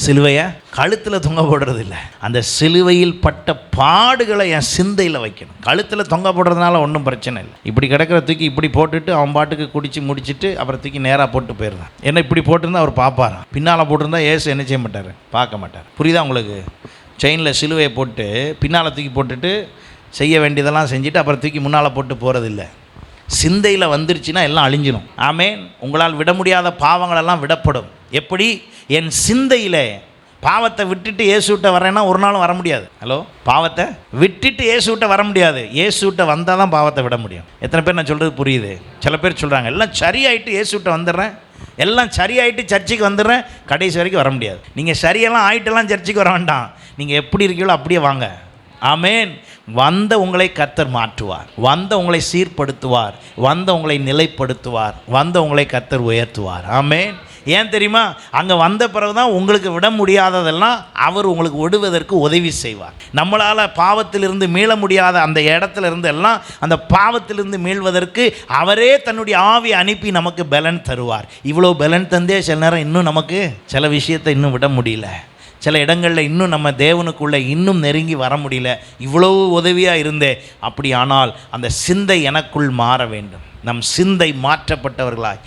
A: சிலுவையை கழுத்தில் தொங்க போடுறது இல்லை, அந்த சிலுவையில் பட்ட பாடுகளை என் சிந்தையில் வைக்கணும். கழுத்தில் தொங்க போடுறதுனால ஒன்றும் பிரச்சனை இல்லை. இப்படி கிடக்கிற தூக்கி இப்படி போட்டுட்டு அவன் பாட்டுக்கு குடிச்சு முடிச்சுட்டு அப்புறம் தூக்கி நேராக போட்டு போயிடுறான். ஏன்னா இப்படி போட்டிருந்தா அவர் பார்ப்பாராம், பின்னால் போட்டிருந்தா ஏசு என்ன செய்ய மாட்டார், பார்க்க மாட்டார். புரியுதா உங்களுக்கு? செயினில் சிலுவையை போட்டு பின்னால் தூக்கி போட்டுட்டு செய்ய வேண்டியதெல்லாம் செஞ்சுட்டு அப்புறம் தூக்கி முன்னால் போட்டு போகிறதில்லை. சிந்தையில் வந்துருச்சுன்னா எல்லாம் அழிஞ்சிடும். ஆமேன். உங்களால் விட முடியாத பாவங்களெல்லாம் விடப்படும். எப்படி? என் சிந்தையில் பாவத்தை விட்டுட்டு இயேசுகிட்ட வரேன்னா ஒரு நாளும் வர முடியாது. ஹலோ, பாவத்தை விட்டுட்டு இயேசுகிட்ட வர முடியாது. இயேசுகிட்ட வந்தால் தான் பாவத்தை விட முடியும். எத்தனை பேர் நான் சொல்கிறது புரியுது? சில பேர் சொல்கிறாங்க எல்லாம் சரியாயிட்டு இயேசுகிட்ட வந்துடுறேன், எல்லாம் சரியாயிட்டு சர்ச்சுக்கு வந்துடுறேன், கடைசி வரைக்கும் வர முடியாது. நீங்கள் சரியெல்லாம் ஆகிட்டெல்லாம் சர்ச்சுக்கு வர வேண்டாம். நீங்கள் எப்படி இருக்கீங்களோ அப்படியே வாங்க. ஆமேன். வந்த உங்களை கர்த்தர் மாற்றுவார், வந்த உங்களை சீர்படுத்துவார், வந்த உங்களை நிலைப்படுத்துவார், வந்த உங்களை கர்த்தர் உயர்த்துவார். ஆமேன். ஏன் தெரியுமா? அங்கே வந்த பிறகு தான் உங்களுக்கு விட முடியாததெல்லாம் அவர் உங்களுக்கு விடுவதற்கு உதவி செய்வார். நம்மளால் பாவத்திலிருந்து மீள முடியாத அந்த இடத்துல இருந்து எல்லாம் அந்த பாவத்திலிருந்து மீள்வதற்கு அவரே தன்னுடைய ஆவியை அனுப்பி நமக்கு பலன் தருவார். இவ்வளோ பலன் தந்தே சில நேரம் இன்னும் நமக்கு சில விஷயத்தை இன்னும் விட முடியல, சில இடங்களில் இன்னும் நம்ம தேவனுக்குள்ளே இன்னும் நெருங்கி வர முடியல. இவ்வளவு உதவியாக இருந்தே. அப்படி ஆனால் அந்த சிந்தை எனக்குள் மாற வேண்டும். நம் சிந்தை மாற்றப்பட்டவர்களாய்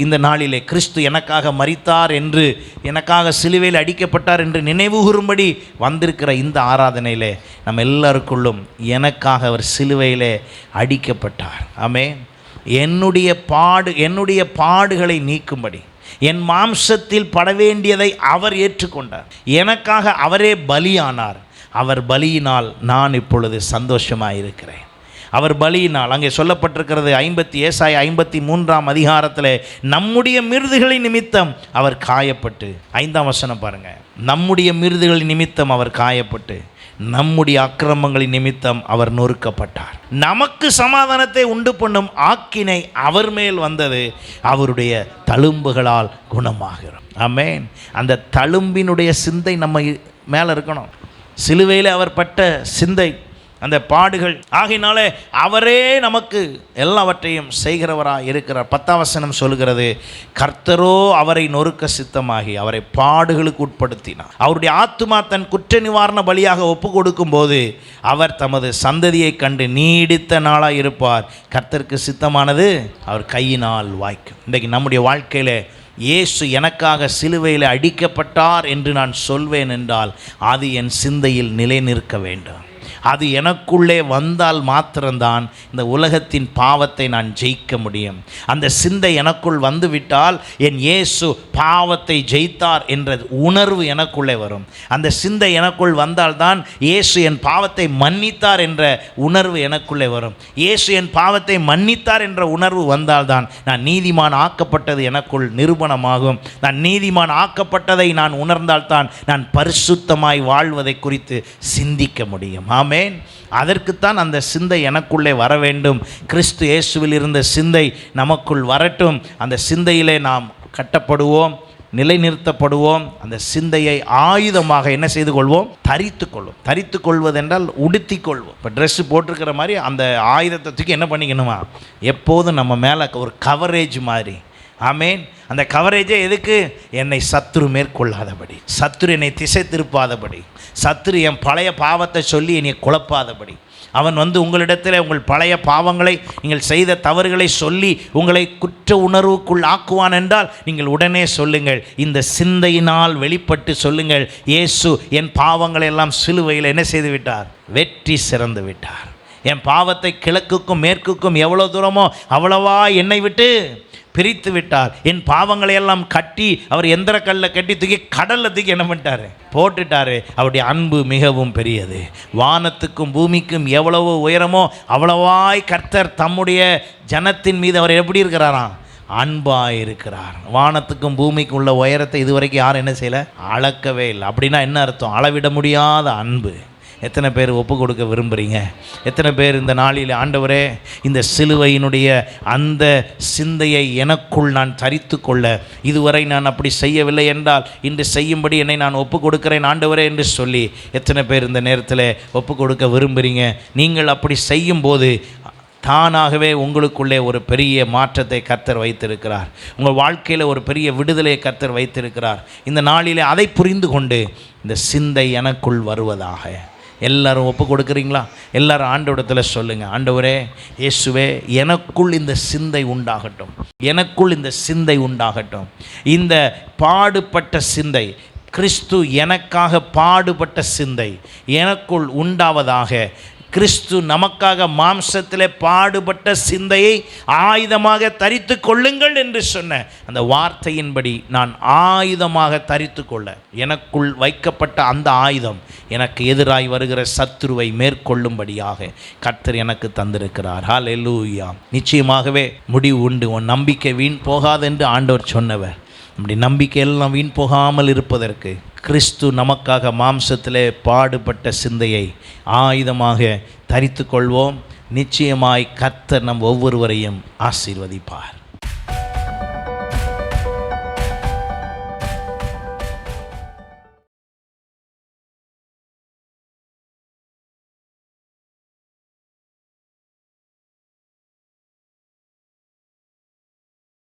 A: இந்த நாளிலே கிறிஸ்து எனக்காக மரித்தார் என்று, எனக்காக சிலுவையில் அடிக்கப்பட்டார் என்று நினைவுகூரும்படி வந்திருக்கிற இந்த ஆராதனையிலே நம்ம எல்லாருக்குள்ளும் எனக்காக அவர் சிலுவையிலே அடிக்கப்பட்டார். ஆமென். என்னுடைய பாடுகளை நீக்கும்படி, என் மாம்சத்தில் பட வேண்டியதை அவர் ஏற்றுக்கொண்டார். எனக்காக அவரே பலியானார். அவர் பலியினால் நான் இப்பொழுது சந்தோஷமாக இருக்கிறேன். அவர் பலியினால், அங்கே சொல்லப்பட்டிருக்கிறது ஏசாயா 53ஆம் அதிகாரத்தில், நம்முடைய மிருதுகளின் நிமித்தம் அவர் காயப்பட்டு, 5ஆம் வசனம் பாருங்கள், நம்முடைய மிருதுகளின் நிமித்தம் அவர் காயப்பட்டு, நம்முடைய அக்கிரமங்களின் நிமித்தம் அவர் நொறுக்கப்பட்டார். நமக்கு சமாதானத்தை உண்டு பண்ணும் ஆக்கினை அவர் மேல் வந்தது, அவருடைய தழும்புகளால் குணமாகிறோம். ஆமென். அந்த தழும்பினுடைய சிந்தை நம்ம மேலே இருக்கணும். சிலுவையில் அவர் பட்ட சிந்தை, அந்த பாடுகள். ஆகையினாலே அவரே நமக்கு எல்லாவற்றையும் செய்கிறவராக இருக்கிறார். 10ஆம் வசனம் சொல்கிறது, கர்த்தரோ அவரை நொறுக்க சித்தமாகி அவரை பாடுகளுக்கு உட்படுத்தினார். அவருடைய ஆத்துமா தன் குற்ற நிவாரண பலியாக ஒப்பு கொடுக்கும் போது அவர் தமது சந்ததியை கண்டு நீடித்த நாளாக இருப்பார். கர்த்தருக்கு சித்தமானது அவர் கையினால் வாய்க்கும். இன்றைக்கு நம்முடைய வாழ்க்கையில் இயேசு எனக்காக சிலுவையில் அடிக்கப்பட்டார் என்று நான் சொல்வேன் என்றால் அது என் சிந்தையில் நிலை நிற்க வேண்டும். அது எனக்குள்ளே வந்தால் மாத்திரம்தான் இந்த உலகத்தின் பாவத்தை நான் ஜெயிக்க முடியும். அந்த சிந்தை எனக்குள் வந்துவிட்டால் என் இயேசு பாவத்தை ஜெயித்தார் என்ற உணர்வு எனக்குள்ளே வரும். அந்த சிந்தை எனக்குள் வந்தால்தான் இயேசு என் பாவத்தை மன்னித்தார் என்ற உணர்வு எனக்குள்ளே வரும். இயேசு என் பாவத்தை மன்னித்தார் என்ற உணர்வு வந்தால்தான் நான் நீதிமான் ஆக்கப்பட்டது எனக்குள் நிரூபணமாகும். நான் நீதிமான் ஆக்கப்பட்டதை நான் உணர்ந்தால்தான் நான் பரிசுத்தமாய் வாழ்வதை குறித்து சிந்திக்க முடியும். ஆமென். அதற்குத்தான் அந்த சிந்தை எனக்குள்ளே வர வேண்டும். கிறிஸ்து இயேசுவில் இருந்த சிந்தை நமக்குள் வரட்டும். அந்த சிந்தையிலே நாம் கட்டப்படுவோம், நிலைநிறுத்தப்படுவோம். அந்த சிந்தையை ஆயுதமாக என்ன செய்து கொள்வோம்? தரித்து கொள்வோம். தரித்து கொள்வதென்றால் உடுத்தி கொள்வோம். இப்போ ட்ரெஸ்ஸு போட்டிருக்கிற மாதிரி அந்த ஆயுதத்தை தூக்கி என்ன பண்ணிக்கணுமா? எப்போதும் நம்ம மேலே ஒரு கவரேஜ் மாதிரி. ஆமேன். அந்த கவரேஜே எதுக்கு? என்னை சத்துரு மேற்கொள்ளாதபடி, சத்துரு என்னை திசை திருப்பாதபடி, சத்துரு என் பழைய பாவத்தை சொல்லி என்னை குழப்பாதபடி. அவன் உங்களிடத்தில் உங்கள் பழைய பாவங்களை, நீங்கள் செய்த தவறுகளை சொல்லி உங்களை குற்ற உணர்வுக்குள் ஆக்குவான் என்றால் நீங்கள் உடனே சொல்லுங்கள், இந்த சிந்தையினால் வெளிப்பட்டு சொல்லுங்கள், இயேசு என் பாவங்களை எல்லாம் சிலுவையில் என்ன செய்து விட்டார்? வெற்றி சிறந்து விட்டார். என் பாவத்தை கிழக்குக்கும் மேற்குக்கும் எவ்வளோ தூரமோ அவ்வளவா என்னை விட்டு பிரித்து விட்டார். என் பாவங்களை எல்லாம் கட்டி அவர் எந்திர கல்லில் கட்டி தூக்கி கடலில் தூக்கி என்ன பண்ணிட்டாரு? போட்டுட்டாரு. அவருடைய அன்பு மிகவும் பெரியது. வானத்துக்கும் பூமிக்கும் எவ்வளவோ உயரமோ அவ்வளவாய் கர்த்தர் தம்முடைய ஜனத்தின் மீது அவர் எப்படி இருக்கிறாராம்? அன்பாக இருக்கிறார். வானத்துக்கும் பூமிக்கும் உள்ள உயரத்தை இதுவரைக்கும் யாரும் என்ன செய்யலை? அளக்கவே இல்லை. அப்படின்னா என்ன அர்த்தம்? அளவிட முடியாத அன்பு. எத்தனை பேர் ஒப்பு கொடுக்க விரும்புகிறீங்க? எத்தனை பேர் இந்த நாளில், ஆண்டவரே இந்த சிலுவையினுடைய அந்த சிந்தையை எனக்குள் நான் தரித்து கொள்ள, இதுவரை நான் அப்படி செய்யவில்லை என்றால் இன்று செய்யும்படி என்னை நான் ஒப்பு கொடுக்கிறேன் ஆண்டவரே என்று சொல்லி எத்தனை பேர் இந்த நேரத்தில் ஒப்பு கொடுக்க விரும்புகிறீங்க? நீங்கள் அப்படி செய்யும்போது தானாகவே உங்களுக்குள்ளே ஒரு பெரிய மாற்றத்தை கர்த்தர் வைத்திருக்கிறார். உங்கள் வாழ்க்கையில் ஒரு பெரிய விடுதலையை கர்த்தர் வைத்திருக்கிறார். இந்த நாளிலே அதை புரிந்து கொண்டு இந்த சிந்தை எனக்குள் வருவதாக. எல்லாரும் ஒப்பு கொடுக்குறீங்களா? எல்லாரும் ஆண்டவரிடத்தில் சொல்லுங்கள், ஆண்டவரே இயேசுவே, எனக்குள் இந்த சிந்தை உண்டாகட்டும், எனக்குள் இந்த சிந்தை உண்டாகட்டும். இந்த பாடுபட்ட சிந்தை, கிறிஸ்து எனக்காக பாடுபட்ட சிந்தை எனக்குள் உண்டாவதாக. கிறிஸ்து நமக்காக மாம்சத்திலே பாடுபட்ட சிந்தையை ஆயுதமாக தரித்து கொள்ளுங்கள் என்று சொன்ன அந்த வார்த்தையின்படி நான் ஆயுதமாக தரித்து கொள்ள, எனக்குள் வைக்கப்பட்ட அந்த ஆயுதம் எனக்கு எதிராய் வருகிற சத்துருவை மேற்கொள்ளும்படியாக கர்த்தர் எனக்கு தந்திருக்கிறார். ஹல்லேலூயா. நிச்சயமாகவே முடிவு உண்டு. உன் நம்பிக்கை வீண் போகாது என்று ஆண்டவர் சொன்னவர். நம்முடைய நம்பிக்கையெல்லாம் வீண் போகாமல் இருப்பதற்கு கிறிஸ்து நமக்காக மாம்சத்திலே பாடுபட்ட சிந்தையை ஆயுதமாக தரித்து கொள்வோம். நிச்சயமாய் கர்த்தர் நம் ஒவ்வொருவரையும் ஆசீர்வதிப்பார்.